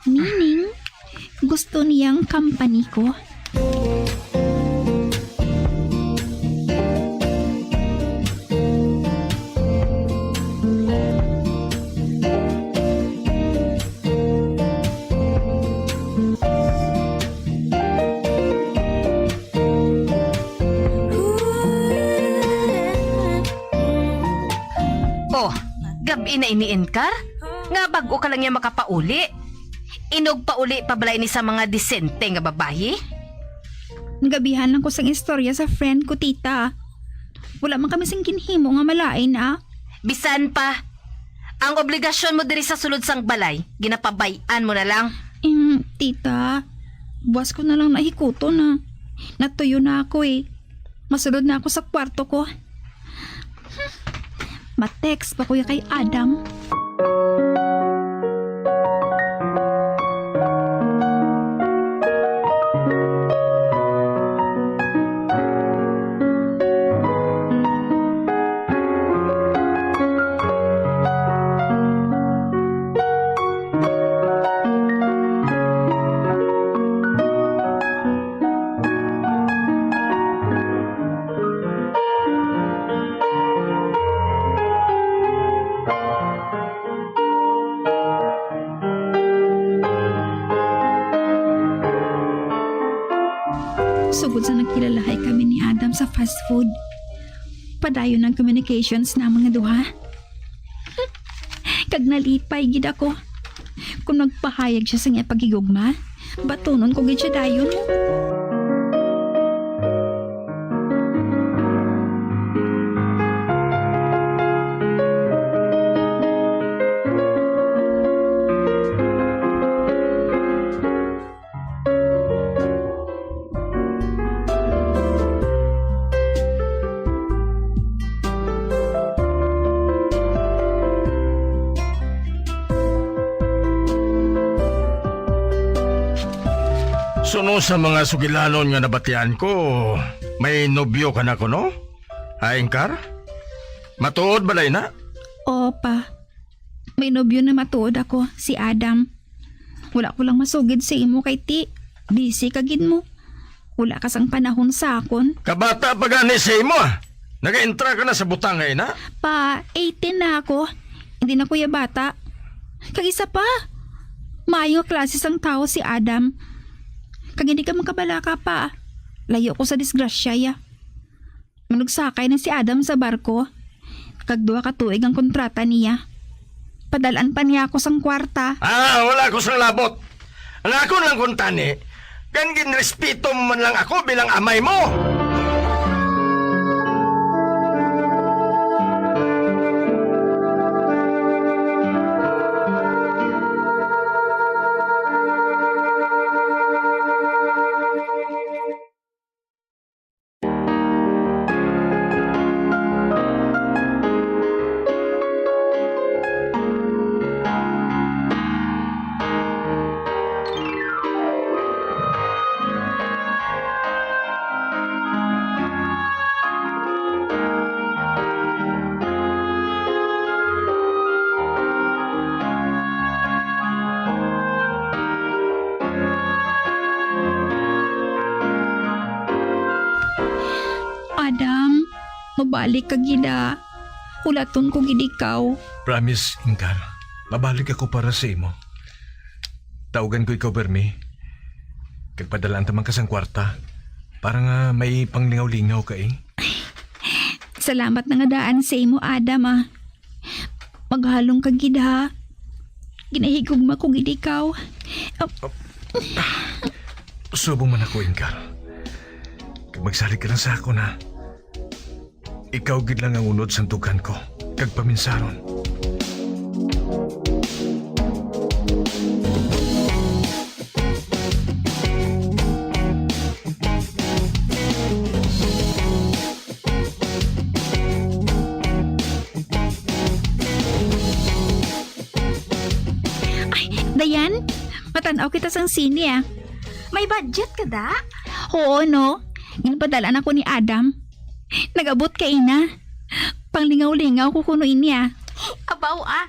S8: Meaning, gusto niyang company ko.
S6: Gabi na ini Enkar? Nga bago ka lang niya makapauli? Inog pauli pabalay ni sa mga disente nga babayi?
S8: Nagabihan lang ko sang istorya sa friend ko, tita. Wala man kami sing ginhimo nga malain
S6: Bisan pa. Ang obligasyon mo diri sa sulod sang balay, ginapabayan mo na lang.
S8: Tita, buwas ko na lang nahikuto Natuyo na ako Masulod na ako sa kwarto ko. Ma-text pa kuya kay Adam. Sugod sa nagkilalahay kami ni Adam sa fast food. Padayon ng communications na mga duha. Kag nalipay gid ako. Kung nagpahayag siya sa nga pagigugma, batunon ko gid siya dayon.
S7: Suno sa mga sugilanon nga nabatian ko, may nobyo ka na ko, no? Ha, Enkar? Matuod balay na?
S8: Opa. May nobyo na matuod ako, si Adam. Wala ko lang masugid sa imo kay ti. Busy kagid mo. Wala kasang panahon sa akon.
S7: Kabata pa gani sa imo Nag-entra ka na sa butang ngayon
S8: Pa, 18 na ako. Hindi na kuya bata. Kag-isa pa. Maayong klase sang tao si Adam. Kag hindi ka makabalaka pa. Layo ko sa disgrasya Manugsakay na si Adam sa barko. Kag 2 ka tuig ang kontrata niya. Padalaan pa niya ako sang kwarta.
S7: Wala ko sang labot. Ang ako lang kuntani, kan ginrespeto mo man lang ako bilang amay mo.
S8: Adam, mabalik ka gida. Ulaton ko gid ikaw.
S3: Promise, Inkar. Mabalik ako para sa imo. Taugan ko ikaw, Bermi. Kagpadalaan tamang kasang kwarta. Para nga may panglingaw-lingaw ka eh.
S8: Salamat na nga daan sa imo, Adam ah. Maghalong ka gid ha. Ginahigugma ko gid ikaw.
S3: Subong man ako, Inkar. Kag magsalig ka lang sa ako na. Ikaw gid lang ang unod sa tugan ko. Kag paminsaron.
S8: Dayan, matanaw kita sang sini ah.
S5: May budget ka da?
S8: Oo no, ginpadalaan ako ni Adam. Nag-abot ka ina. Panglingaw-lingaw ko kuno ini ah.
S5: Abaw ah,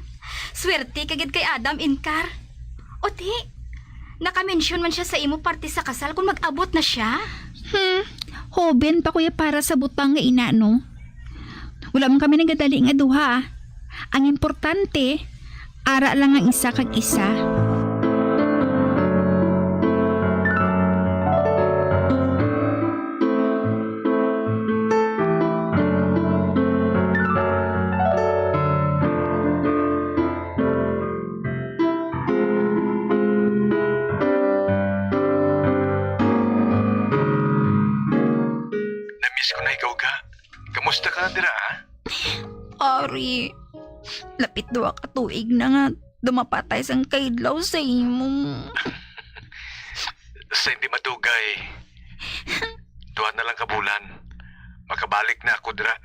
S5: swerte kagid kay Adam Inkar. O di, nakamention man siya sa imo party sa kasal kung mag-abot na siya.
S8: Hoben pa kuya para sa butang nga ina no. Wala man kami nagadali nga duha ah. Ang importante, ara lang ang isa kag isa.
S3: Namiss ko na ikaw ka. Kamusta ka, Dira?
S8: Ari, lapit duwa ka tuig na nga dumapatay sang kaidlaw sa imo.
S3: Sa hindi matugay. Tuwa na lang kabulan. Makabalik na ako, Dira.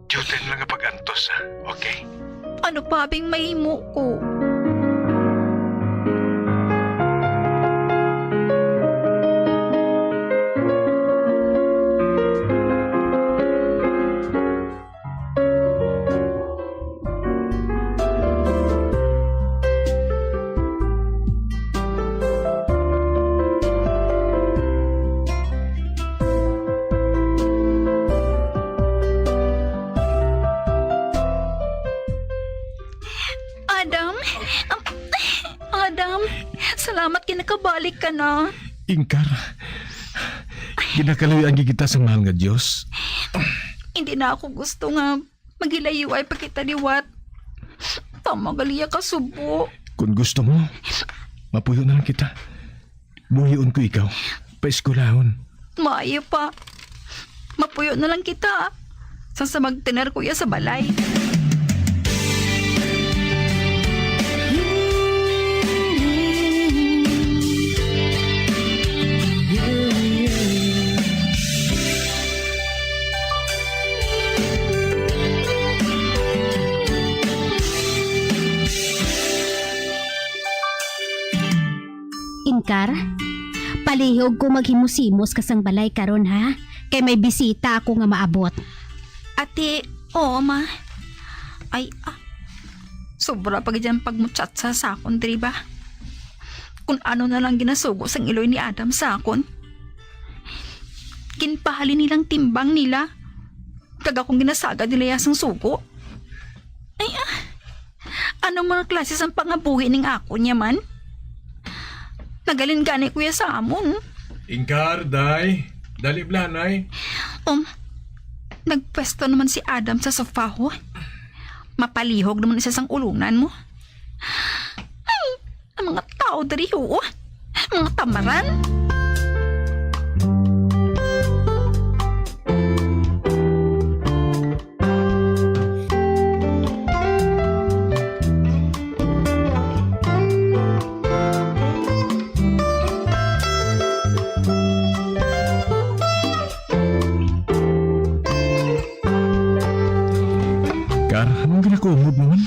S3: Diyotin lang ang pag-antos, ha? Okay?
S8: Ano pa bing mahimo ko? Adam, salamat kinakabalik ka na.
S3: Inkar, ginakaluyan kita sa mahal nga Diyos.
S8: Hindi na ako gusto nga magilayuay pa kita liwat. Tamagaliya ka subo.
S3: Kung gusto mo, mapuyo na lang kita. Buhiyon ko ikaw, paeskulahon.
S8: Maayo pa. Mapuyo na lang kita. Sa magtener kuya sa balay.
S5: Inkar, palihog ko maghimusimos kasang balay karon ha. Kay may bisita ako nga maabot.
S8: Ate, oo ma. Ay, sobra pag dyan pagmutsat sa sakon, diba? Kung ano na lang ginasugo sang iloy ni Adam sa akon. Kinpahali nilang timbang nila. Kag akong ginasaga nila yasang sugo. Ay, anong mga klase sang pangabuhi ning ako niya man? Nagalin gani kuya sa amon.
S3: Inkar, day. Dali blanay.
S8: Nagpwesto naman si Adam sa sofa ho. Mapalihog naman isa sang ulungan mo. Ay, ang mga tao dari ho. Mga tamaran.
S3: Anong ginakumod mo man?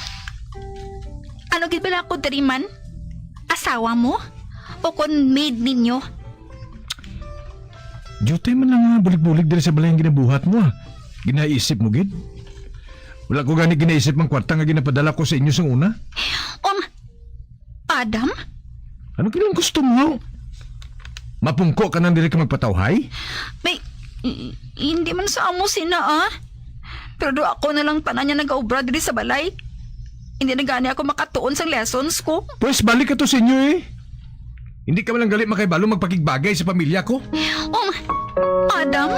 S8: Ano gid bala ko dari man? Asawa mo? O kon maid ninyo?
S3: Diyote man lang nga bulig-bulig dali sa balay ang ginabuhat mo. Ginaisip mo gid? Wala ko gani ginaisip ang kwarta nga ginapadala ko sa inyo sang una.
S8: Adam?
S3: Ano kilang gusto mo? Mapungko ka nang dili ka magpatawhay?
S8: May Hindi man sa amo sina Pero do ako na lang tanan niya nag-aubra diri sa balay. Hindi na gani ako makatuon sa lessons ko.
S3: Pues balik ka to sa inyo Hindi ka malang galit makaibalo magpakigbagay sa pamilya ko.
S8: Adam?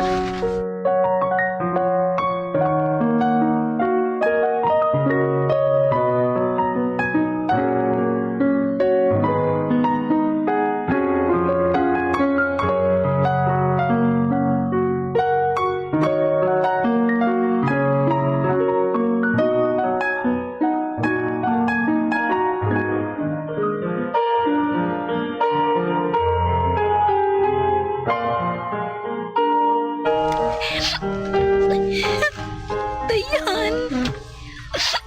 S8: Dayan.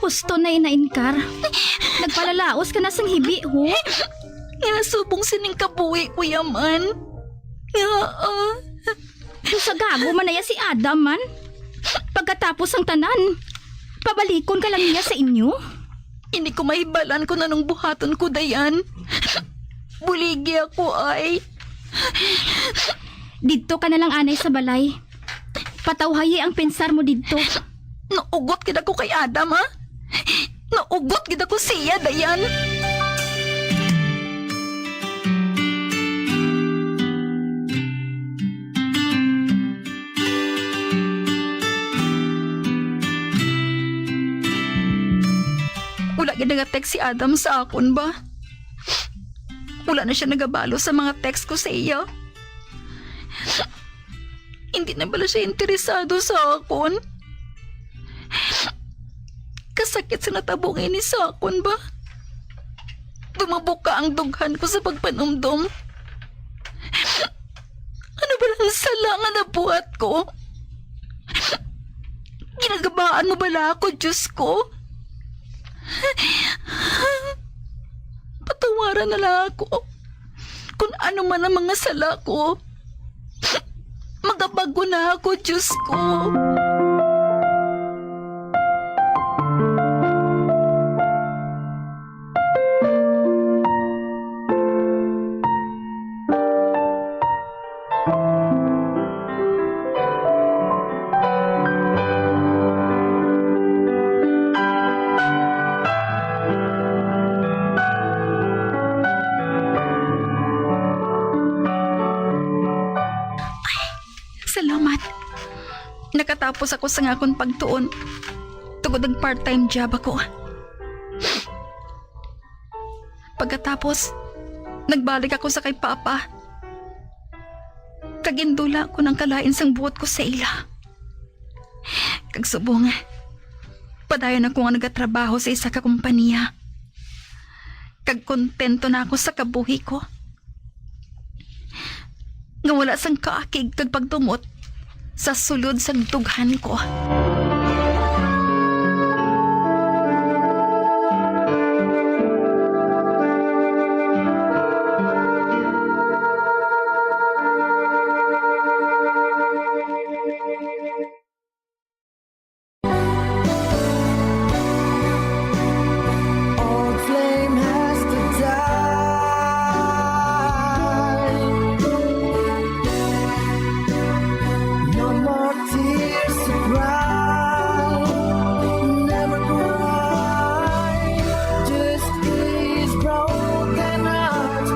S5: Gusto na inainkar. Nagpalalaos ka na sang hibi, ho?
S8: Nga subong sining kabuhi, kuya man.
S5: Sa gago man na ya si Adam, man. Pagkatapos ang tanan, pabalikon ka lang niya sa inyo.
S8: Hindi ko mahibalan kung anong buhaton ko, Dayan. Buligi ako ay.
S5: Dito ka na lang anay sa balay. Patawhayi ang pensar mo dito.
S8: Naugot kita ko kay Adam, ha? Naugot kita ko siya, Dayan. Wala ka nag-text si Adam sa akon ba? Wala na siya nagabalo sa mga text ko sa iyo. Hindi na bala siya interesado sa akon. Kasakit sa natabong ini sa akon ba? Dumabok ka ang dughan ko sa pagpanumdum. Ano ba lang sala nga nabuhat ko? Ginagabaan mo bala ako, Diyos ko? Patawaran na lang ako. Kung ano man ang mga sala ko, magabago na ako, Diyos ko. Salamat. Nakatapos ako sa ngakon pagtuon. Tugod ang part-time job ako. Pagkatapos, nagbalik ako sa kay Papa. Kagindula ko ng kalain sang buot ko sa ila. Kagsubong, padayon ako nga nagatrabaho sa isa ka kumpanya. Kagkontento na ako sa kabuhi ko. Nga wala sang kaakig kag pagdumot sa sulod sang dughan ko.
S21: Old flame has to die. No more tears to cry. Never cry. Just these broken hearts.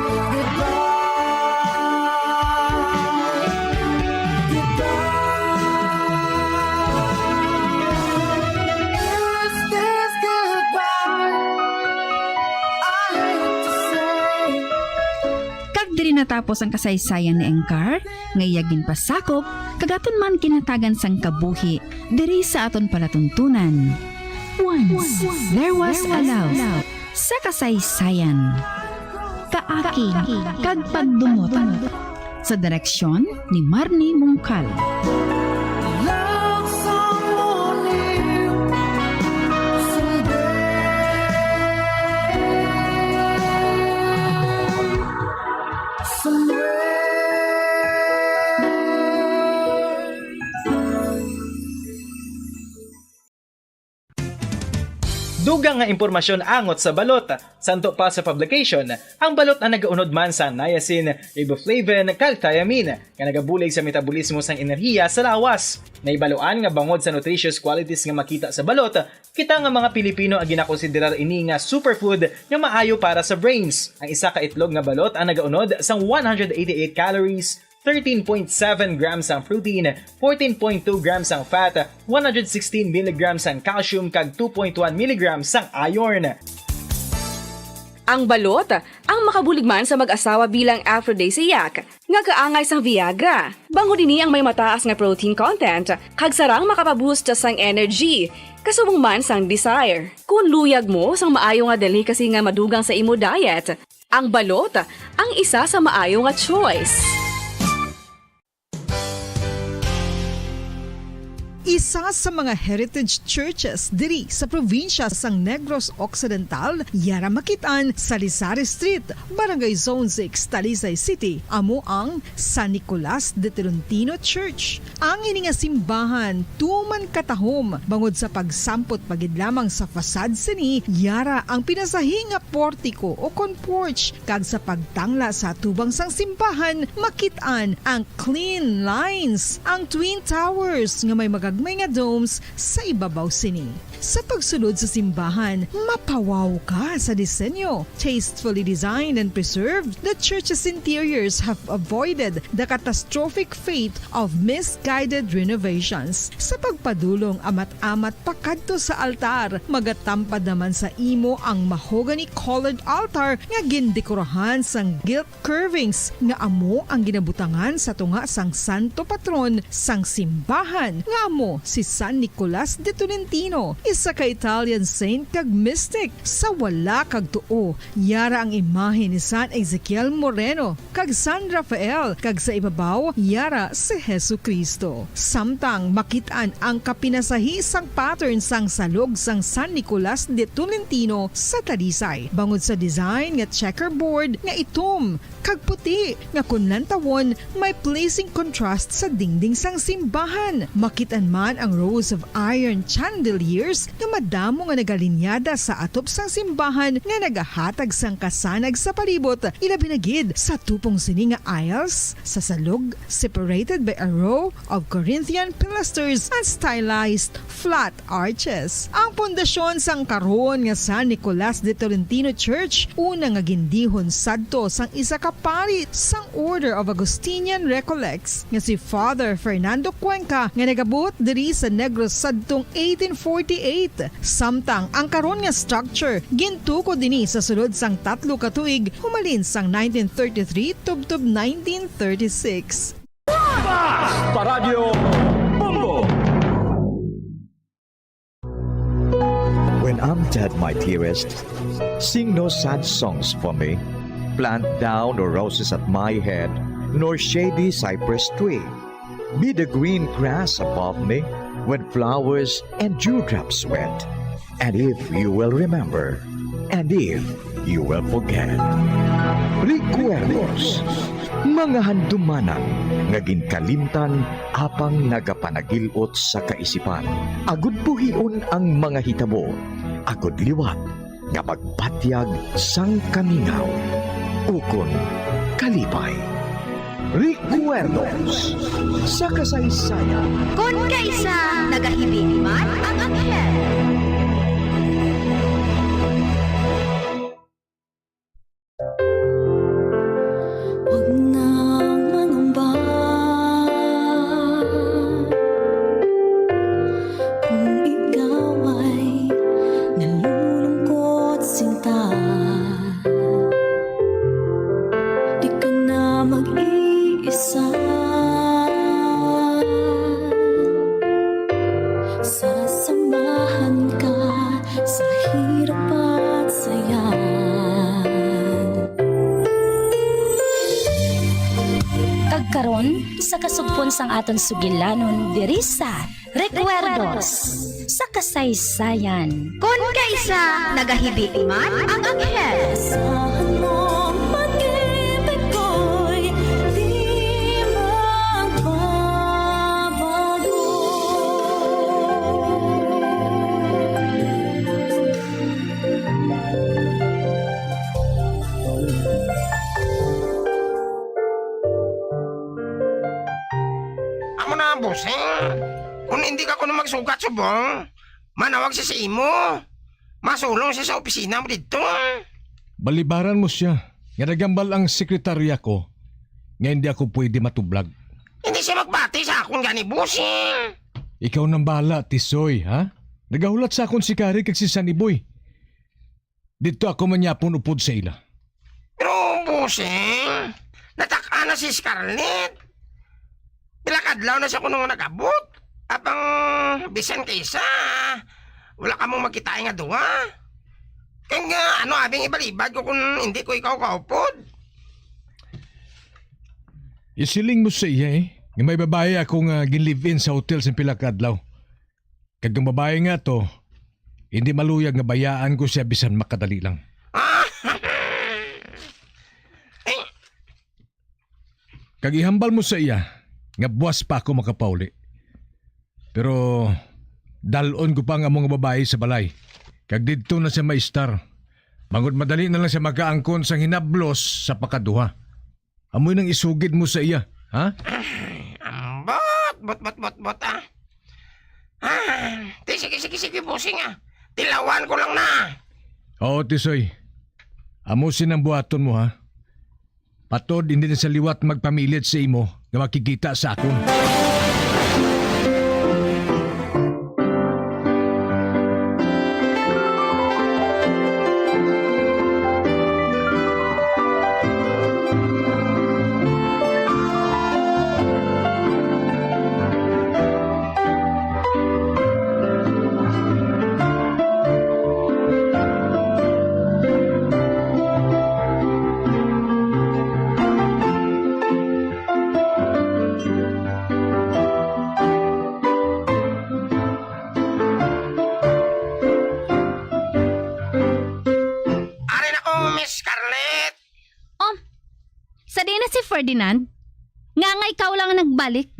S21: Is this goodbye? I hate to say.
S8: Kag diri natapos ang kasaysayan ni Engkar, ngayagin pasakop, kagaton man kinatagan sang kabuhi, diri sa aton palatuntunan. Once, there was a love sa kasaysayan. Kaaki, kag pagdumot. Sa direksyon ni Marnie Mungkal.
S21: Love someone new someday.
S13: Dugang nga impormasyon angot sa balot. Santo pa sa publication, ang balot na nagaunod man sa niacin, riboflavin, kag thiamine, nga nagabulig sa metabolismo sang enerhiya sa lawas. Naibaloan nga bangod sa nutritious qualities nga makita sa balot, kita nga mga Pilipino ang ginakonsiderar ini nga superfood nga maayo para sa brains. Ang isa ka itlog nga balot ang nagaunod sang 188 calories, 13.7 grams ang protein, 14.2 grams ang fat, 116 mg ang calcium kag 2.1 mg ang iron.
S14: Ang balot, ang makabulig man sa mag-asawa bilang aphrodisiac, nga kaangay sang Viagra. Bangod ini ang may mataas nga protein content, kag sarang makapaboost sang energy, kasubong man sang desire. Kung luyag mo sang maayo nga delicacy nga madugang sa imo diet, ang balot, ang isa sa maayo nga choice.
S16: Isa sa mga heritage churches diri sa probinsya sang Negros Occidental, yara makitaan sa Lisari Street, Barangay Zone 6, Talisay City, amo ang San Nicolas de Tolentino Church. Ang ini nga simbahan tuman katahom bangod sa pagsampot pagid lamang sa fasad sini, yara ang pinasahi nga portiko o kon porch, kag sa pagtangla sa tubang sang simbahan makitaan ang clean lines, ang twin towers nga may magagmay nga domes sa ibabaw sini. Sa pagsulod sa simbahan, mapawaw ka sa disenyo. Tastefully designed and preserved, the church's interiors have avoided the catastrophic fate of misguided renovations. Sa pagpadulong amat-amat pakadto sa altar, magatampad naman sa imo ang mahogany colored altar nga gindekorahan sang gilt curvings nga amo ang ginabutangan sa tunga sang santo patron sang simbahan nga amo si San Nicolas de Tolentino, isa ka Italian saint kag mystic. Sa wala kag tuo, yara ang imahe ni San Ezekiel Moreno kag San Rafael, kag sa ibabaw yara si Hesu Kristo. Samtang makitaan ang kapinasahi sang pattern sang salog sang San Nicolas de Tolentino sa Talisay, bangod sa design nga checkerboard nga itom kag puti nga kunlantawon may pleasing contrast sa dingding sang simbahan. Makitaan man ang rows of iron chandeliers nga madamo nga nagalinyada sa atop sang simbahan nga nagahatag sang kasanag sa palibot, ilabi na gid sa tupong sini nga aisles sa salog, separated by a row of Corinthian pilasters and stylized flat arches. Ang pundasyon sang karon nga San Nicolas de Tolentino Church una nga gindihon sadto sang isa ka pari sang Order of Augustinian Recollects nga si Father Fernando Cuenca nga nagabot diri sa Negros sadtong 1848. Samtang ang karon nga structure gintuko dinhi sa sulod sang 3 ka tuig humalin sang 1933 tubtob 1936.
S10: Paradyo Bongo.
S9: When I'm dead, my dearest, sing no sad songs for me. Plant down no roses at my head, nor shady cypress tree. Be the green grass above me when flowers and dewdrops wet. And if you will remember, and if you will forget. Recuerdos, mga handumanan nga ginkalimtan apang nagapanagilot sa kaisipan. Agud buhion ang mga hitabo, agud liwat nga pagpatyag sang kamingaw. Ukon kalipay. Recuerdos sa kasaysayan.
S5: Kung kaisa nagahibing man ang anghel.
S21: Huwag nang mangamba kung ikaw ay nalulungkot sinta. Di ka na mag-iisa. Sasamahan ka sa hirap at saya.
S22: Kagkaron sa kasugpon sang aton sugilanon diri sa Recuerdos sa kasaysayan.
S5: Kung kaisa nagahibing man ang anghel.
S21: Asahan mo pag-ibig ko'y di magbabago.
S11: hindi ka kuno magsugat subong, manawag siya sa imo. Masulong siya sa opisina mo dito.
S3: Balibaran mo siya. Nga nagambal ang sekretarya ko. Nga hindi ako pwede matublag.
S11: Hindi siya magbati sa akong gani busing.
S3: Ikaw nang bahala, Tisoy, ha? Nagahulat sa akong si Kari kag si Saniboy. Dito ako manyapon upod sa ila.
S11: Pero busing, nataka na si Scarlett. Pilakadlaw na siya kuno nagabot. Apang bisan kaysa, wala ka mong magkitay nga duwa. Kaya nga, abing ibalibad ko kung hindi ko ikaw kaupod.
S3: Isiling mo sa iya nga may babae akong gin-live-in sa hotel sa Pilakadlaw. Kag ang babae nga to, hindi maluyag nga bayaan ko siya bisan makadali lang. Kag ihambal mo sa iya, nga buwas pa ako makapauli. Pero dalon ko pa nga mga babae sa balay. Kag dito na siya maistar. Mangod madali na lang siya makaangkon sa hinablos sa pakaduha. Amoy nang isugid mo sa iya, ha?
S11: Bot, Sige, busing Tilawan ko lang na.
S3: Oo, Tisoy. Amusin ang buhaton mo, ha? Patod, hindi na sa liwat magpamilit sa imo na makikita sa akon.
S5: Ferdinand? Nga ikaw lang nagbalik?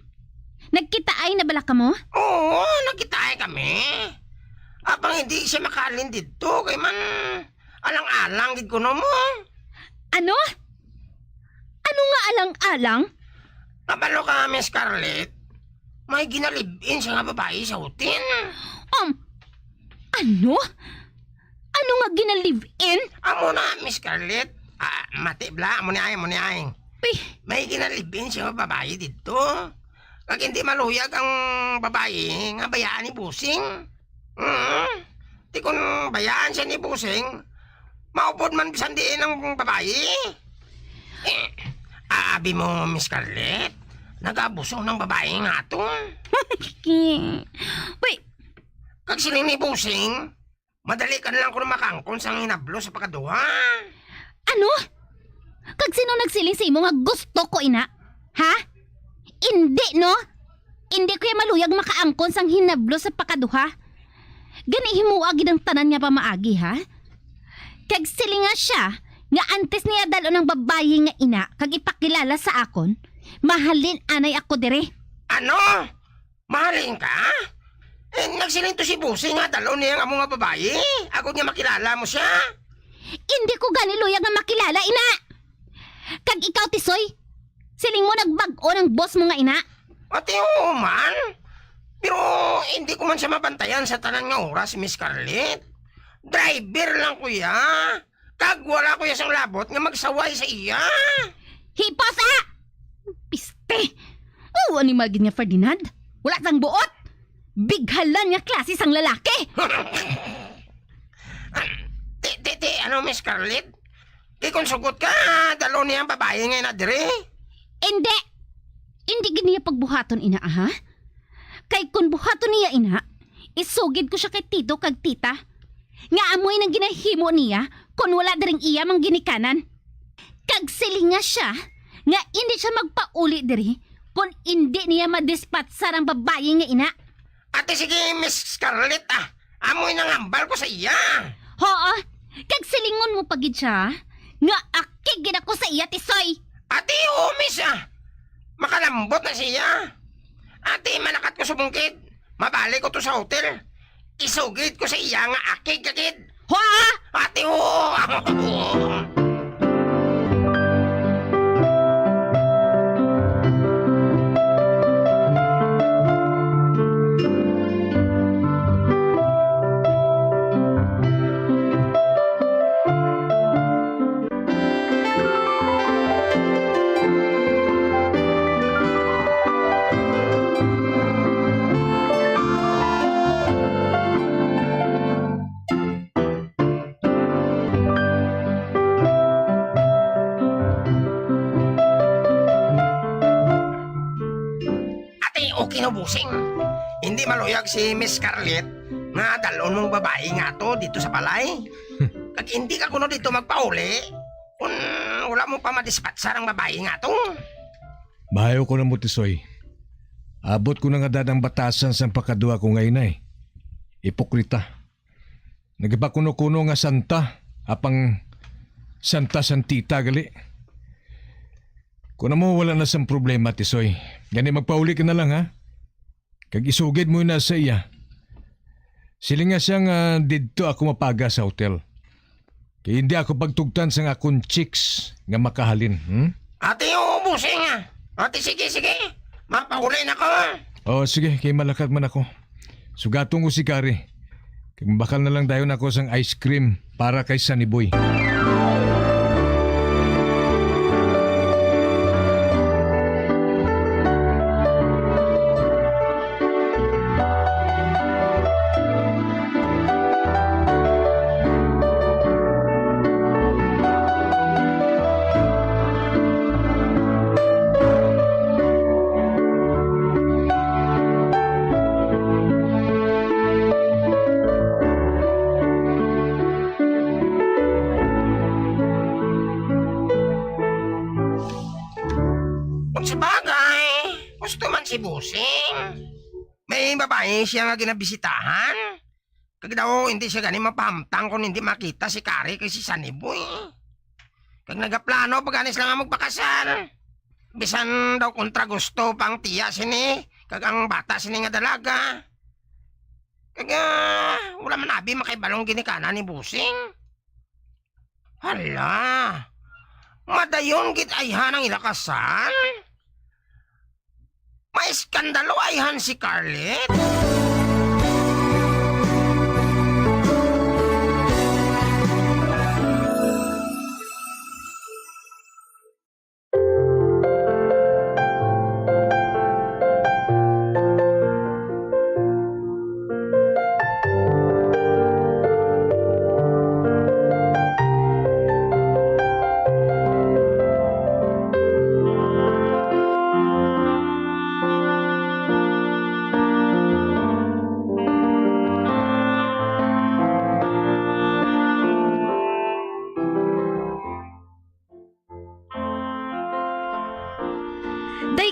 S5: Nagkitaay na bala ka mo?
S11: Oo, nagkitaay kami. Apang hindi siya makalin dito, kay man alang-alang gid ko no mo.
S5: Ano? Ano nga alang-alang?
S11: Kabalo ka, Miss Scarlett. May ginalibin siya nga babae sa hotel.
S5: Ano? Ano nga ginalibin?
S11: Amo na, Miss Scarlett. Mati bla, amo ni ay. May ginalibin siya nga babae dito. Kag hindi maluyag ang babae nga bayaan ni Busing. Di kung bayaan siya ni Busing, maupod man bisan diin ang babae. Abi mo, Miss Scarlett, nag-abuso ng babae nga to. Kag siling ni Busing, madali ka na lang kung makangkon sa hinablo sa pakaduha.
S5: Ano? Kag sino nagsiling sa imo nga gusto ko, ina? Ha? Hindi, no? Hindi ko yung maluyag makaangkon sang hinablo sa pakaduha. Gani himuagi ng tanan nga pamaagi, ha? Kag siling nga siya, nga antes niya dalo ng babae nga ina, kag ipakilala sa akon, mahalin anay ako dire.
S11: Ano? Mahalin ka? Nagsiling to si Busing nga dalo niya nga mga babae. Ako niya makilala mo siya.
S5: Hindi ko gani luyag nga makilala, ina. Kag ikaw, Tisoy, siling mo nagbag-o ng boss mo nga ina.
S11: Ate, oo man. Pero hindi ko man siya mabantayan sa tanan nga oras, Miss Scarlett. Driver lang kuya. Kag wala kuya sang labot nga magsaway sa iya.
S5: Hipos, Piste. Oo, animal gid nga Ferdinand. Wala sang buot. Bighalan nga klase sang lalaki.
S11: Ano, Miss Scarlett? Di kung sugot ka, dalo niya ang babae ngayon na dire.
S5: Hindi. Hindi giniya pagbuhaton, ina, ha? Kay kung buhaton niya, ina, isugid ko siya kay tito kag tita. Nga amoy nang ginahimo niya kung wala daring iya mang ginikanan. Kag silinga siya, nga hindi siya magpauli diri kung hindi niya madispatsar ang babae nga ina.
S11: Ate, sige, Miss Scarlett, amoy nang hambal ko sa iya.
S5: Oo, kag silingon mo pagid siya, nga akig gid ako sa iya, Tisoy.
S11: Ate, miss, makalambot na siya. Ate, manakat ko sa bungkid. Mabalik ko to sa hotel. Isugid ko sa iya nga akig kagid. Ate, busing. Hindi maluyag si Miss Scarlett nga dalon mong babae nga to dito sa balay. Kag hindi ka kuno dito magpauli kung wala mo pa madispatsa ang babae nga to.
S3: Mahayo ko na mo, Tisoy. Abot ko na nga dadang batasan sa pagkadua ko ngayon ay. Ipokrita. Nagipakuno-kuno nga santa, apang santa-santita gali. Kung na mo wala na sang problema, Tisoy, gani magpauli ka na lang ha. Kag isugid mo na sa iya. Sili nga siyang didto ako mapaga sa hotel. Kaya hindi ako pagtugtan sa akong chicks nga makahalin.
S11: Ate, busing nga. Ate, sige. Mapahuli na ko.
S3: Oh, sige, kay malakad man ako. Sugatong ko si Kari. Kag bakal na lang dayon ako sang ice cream para kay Sunny Boy.
S11: Si Busing. May babae siya nga ginabisitahan. Kag daw hindi siya gani mapahamtang kung hindi makita si Kari kay si Sunny Boy. Kag nagaplano paganis lang nga magpakasal. Bisan daw kontra gusto pang tiya sini. Kag ang bata sini nga dalaga. Kag wala man abi makaibalong ginikana ni Busing. Hala. Madayon git ayhan ang ilakasal. May skandalo ayhan si Scarlett.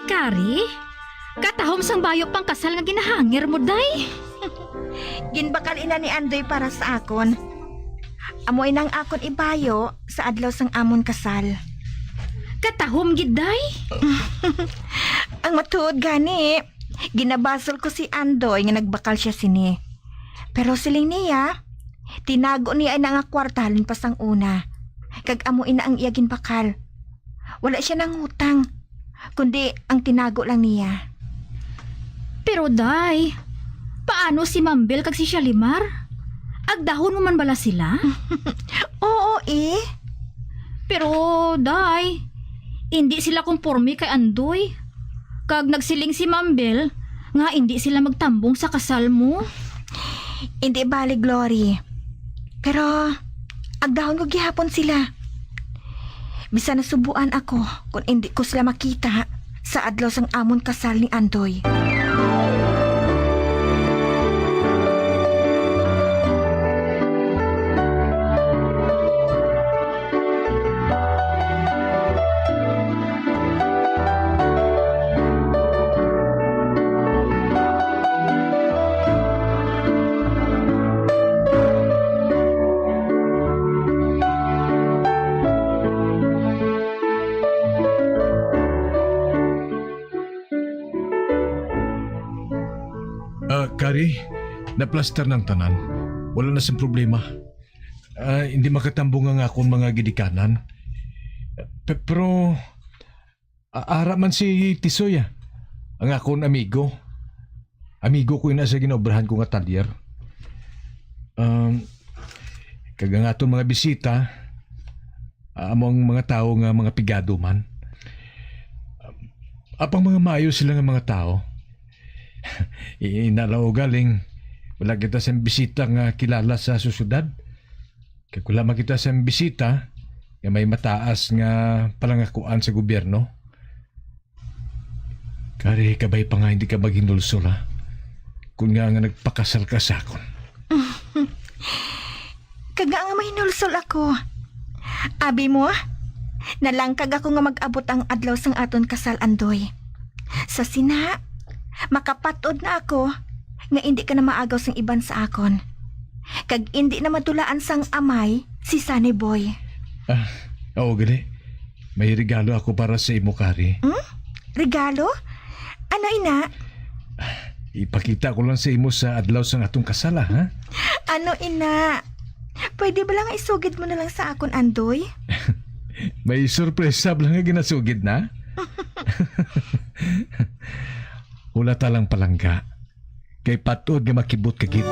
S5: Kari, katahom sang bayo pang kasal nga ginahangir mo, day.
S2: Ginbakal ina ni Andoy para sa akon. Amoy nang akon ibayo sa adlaw sang amon kasal.
S5: Katahom gid, day?
S2: Ang matuod gani, ginabasol ko si Andoy nga nagbakal siya sini. Pero siling niya, tinago niya na nga kwartalin pa sang una. Kag amoy na ang iya ginbakal. Wala siya nang utang. Kundi ang tinago lang niya.
S5: Pero day, paano si Mambel kag si Shalimar? Agdahon mo man bala sila?
S2: Oo
S5: Pero day, hindi sila komporme kay Andoy. Kag nagsiling si Mambel nga hindi sila magtambong sa kasal mo.
S2: Hindi bali, Glory. Pero agdahon ko gihapon sila. Bisa nasubuan ako kung hindi ko sila makita sa adlaw sang amon kasal ni Andoy.
S3: Kari, naplaster ng tanan. Wala na siyang problema. Hindi makatambong ang akong mga gidikanan. Pero, ara man si Tisoy, ang akong amigo. Amigo ko yun sa ginobrahan ko nga talyer. Kag ang atong mga bisita, among mga tao nga mga pigado man. Apang mga maayo sila nga mga tao. Inalaw galing wala kita sa bisita nga kilala sa susyudad. Kaya kung lamang kita sa bisita nga may mataas nga palangakuan sa gobyerno. Kari kabay pa nga hindi ka maghinulsol ha. Kung nga nagpakasal ka sa akon.
S2: Kaga nga may nulsol ako. Abi mo, nalangkag ako nga mag-abot ang adlaw sang aton kasal, Andoy. Sa sina, makapatod na ako nga hindi ka na maagaw sang iban sa akon. Kag hindi na madulaan sang amay si Sunny Boy.
S3: Oo, gali. May regalo ako para sa imo, Kari.
S2: Regalo? Ano, ina?
S3: Ipakita ko lang sa imo sa adlaw sang atong kasal, ha?
S2: Ano, ina? Pwede ba lang isugid mo na lang sa akon, Andoy?
S3: May sorpresa lang nga ginasugid na. Wala talang palangga. Kay patod nga makibot kagit.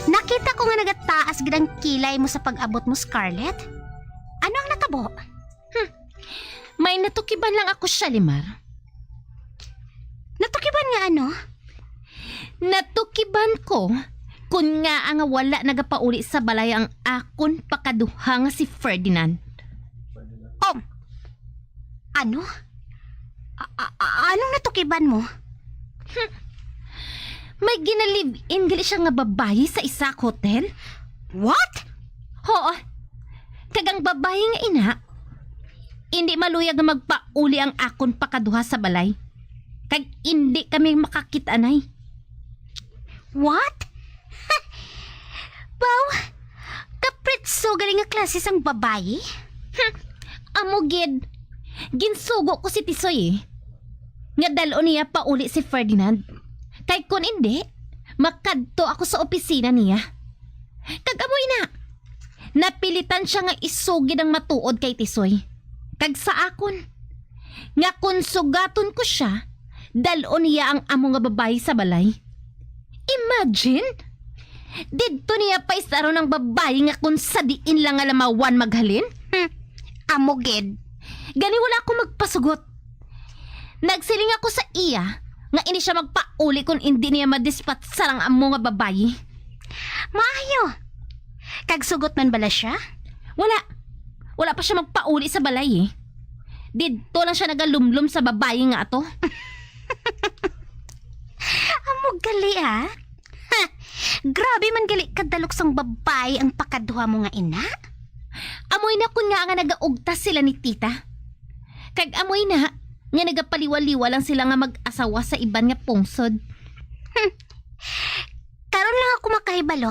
S5: Nakita ko nga nagataas gid ang kilay mo sa pag-abot mo, Scarlett. Ano ang natabo? May natukiban lang ako, Shalimar. Natukiban nga ano? Natukiban ko kung nga ang wala nagapauli sa balay ang akon pakaduha nga si Ferdinand. Oh! Ano? Anong natukiban mo? May ginalive-in gali siya nga babayi sa isa hotel? What? Oo. Kagang babayi nga ina, hindi maluyag nga magpauli ang akon pakaduha sa balay. Kag hindi kami makakitanay. What? Wow, kapritso gali nga klase sang babayi? Amo gid, ginsugo ko si Tisoy nga dalo niya pauli si Ferdinand. Kay kung hindi, makadto ako sa opisina niya. Kag-amoy na. Napilitan siya nga isugid ang matuod kay Tisoy. Kag sa akon. Nga kung sugaton ko siya, dalo niya ang amo nga babae sa balay. Imagine! Didto niya pa isaro ng babae nga kung sadiin lang nga lamawan maghalin? Amo gid. Gani wala ako magpasugot. Nagsiling ako sa iya nga hindi siya magpauli kung hindi niya madispat sarang amo nga babayi. Maayo. Kagsugot man bala siya? Wala pa siya magpauli sa balay eh. Dito lang siya nagalumlum sa babayi nga ato. Amo gali ha? Grabe man gali kadalok sang babayi ang pakaduha mo nga ina. Amoy na kun nga nagaugtas sila ni tita. Kag amoy na nga nagapaliwaliwa lang sila nga mag-asawa sa iban nga pungsod. Karon lang ako makahibalo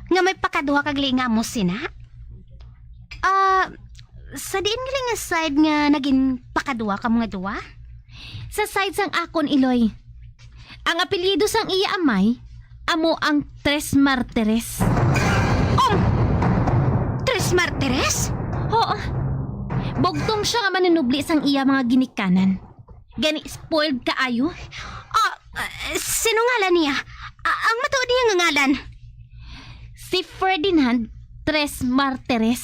S5: nga may pakaduha kag linga mo sina. Sa diin nga side nga naging pakaduha ka mga duwa? Sa side sang akon, Iloy. Ang apelyido sang iya amay, amo ang Tres Martires. Tres Martires? Oo. Bugtong siya nga manunubli sang iya mga ginikanan. Gani spoiled kaayo. Sino ngalan niya? Ang matuod niya nga ngalan? Si Ferdinand Tres Martires.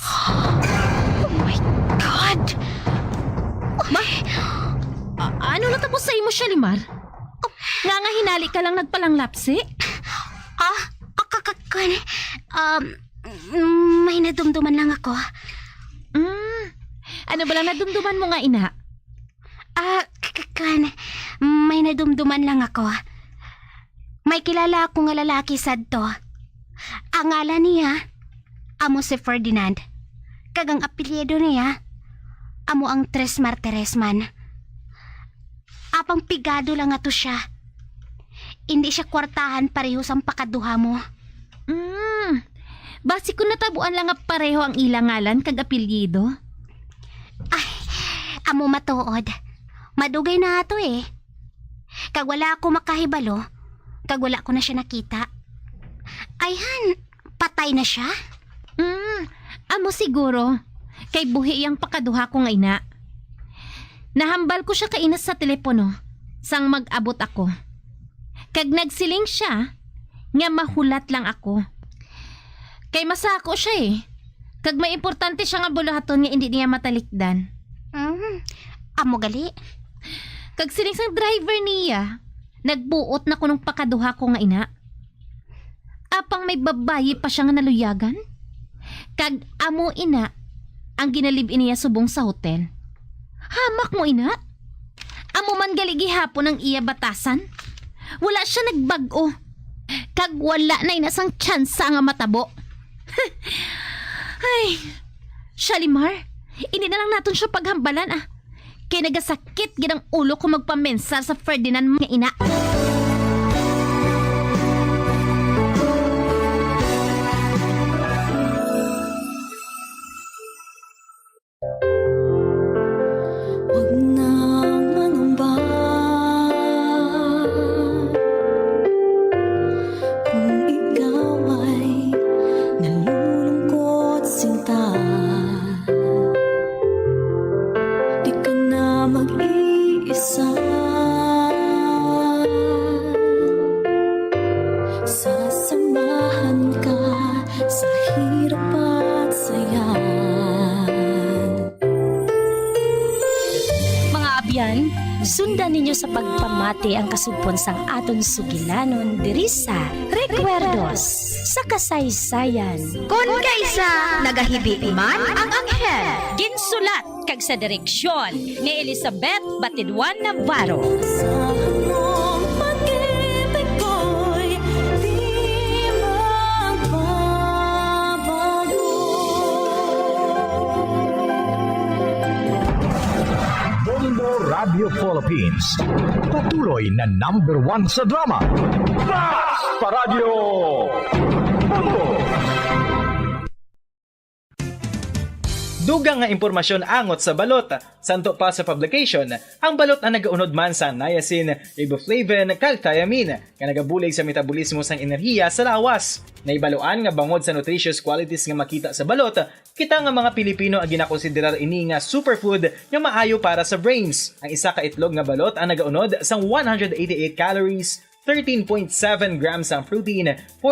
S5: Oh my God! Ano natapos sa imo, Shalimar? Nga hinali ka lang nagpalanglapsi? May nadumduman lang ako. Ano ba lang nadumduman mo nga, ina? May nadumduman lang ako. May kilala ako nga lalaki sadto. Ang ngalan niya, amo si Ferdinand. Kagang apelyido niya, amo ang Tres Martires man. Apang pigado lang ato siya. Hindi siya kwartahan pareho sa pakaduha mo. Basi ko natabuan lang nga pareho ang ilang ngalan kag apelyido. Ay, amo matuod. Madugay na ato eh. Kag wala ako makahibalo, kag wala ko na siya nakita. Ayhan, patay na siya? Amo siguro. Kay buhi iyang pakaduha ko nga ina. Nahambal ko siya kainas sa telepono sang mag-abot ako. Kag nagsiling siya nga mahulat lang ako. Kay masako siya eh. Kag may importante siya nga bulahaton nga hindi niya matalikdan.
S1: Amo gali.
S5: Kag siling sang driver niya, nagbuot na ko nung pakaduha ko nga ina. Apang may babayi pa siya nga naluyagan. Kag amo ina, ang ginalibin niya subong sa hotel. Hamak mo ina? Amo man gali gihapon ang iya batasan. Wala siya nagbag-o. Kag wala na inasang tsansa nga matabo. Ay, Shalimar, hindi na lang naton siya paghambalan ah. Kaya nagasakit ginang ulo ko magpamensar sa Ferdinand nga ina.
S21: Huwag nang mangamba kung ikaw ay nalulungkot sinta. Di ka na mag-iisa. Sasamahan ka sa hirap at saya.
S22: Mga abyan, sundan ninyo sa pagpamati ang kasugpon sang aton sugilanon diri sa Recuerdos sa kasaysayan.
S1: Kon kaysa nagahibi man ang anghel.
S22: Ginsulat kag sa direksyon ni Elizabeth Batidwan Navarro.
S9: Bombo Radio Philippines. Patuloy na #1 sa drama. Basta Radio Bombo!
S13: Dugang nga impormasyon angot sa balot. Santo pa sa publication, ang balot ang nagaunod man sa niacin, riboflavin, kag thiamine, nga nagabulig sa metabolismo sang enerhiya sa lawas. Naibaloan nga bangod sa nutritious qualities nga makita sa balot, kita nga mga Pilipino ang ginakonsiderar ini nga superfood nga maayo para sa brains. Ang isa ka itlog nga balot ang nagaunod sang 188 calories, 13.7 grams ang protein,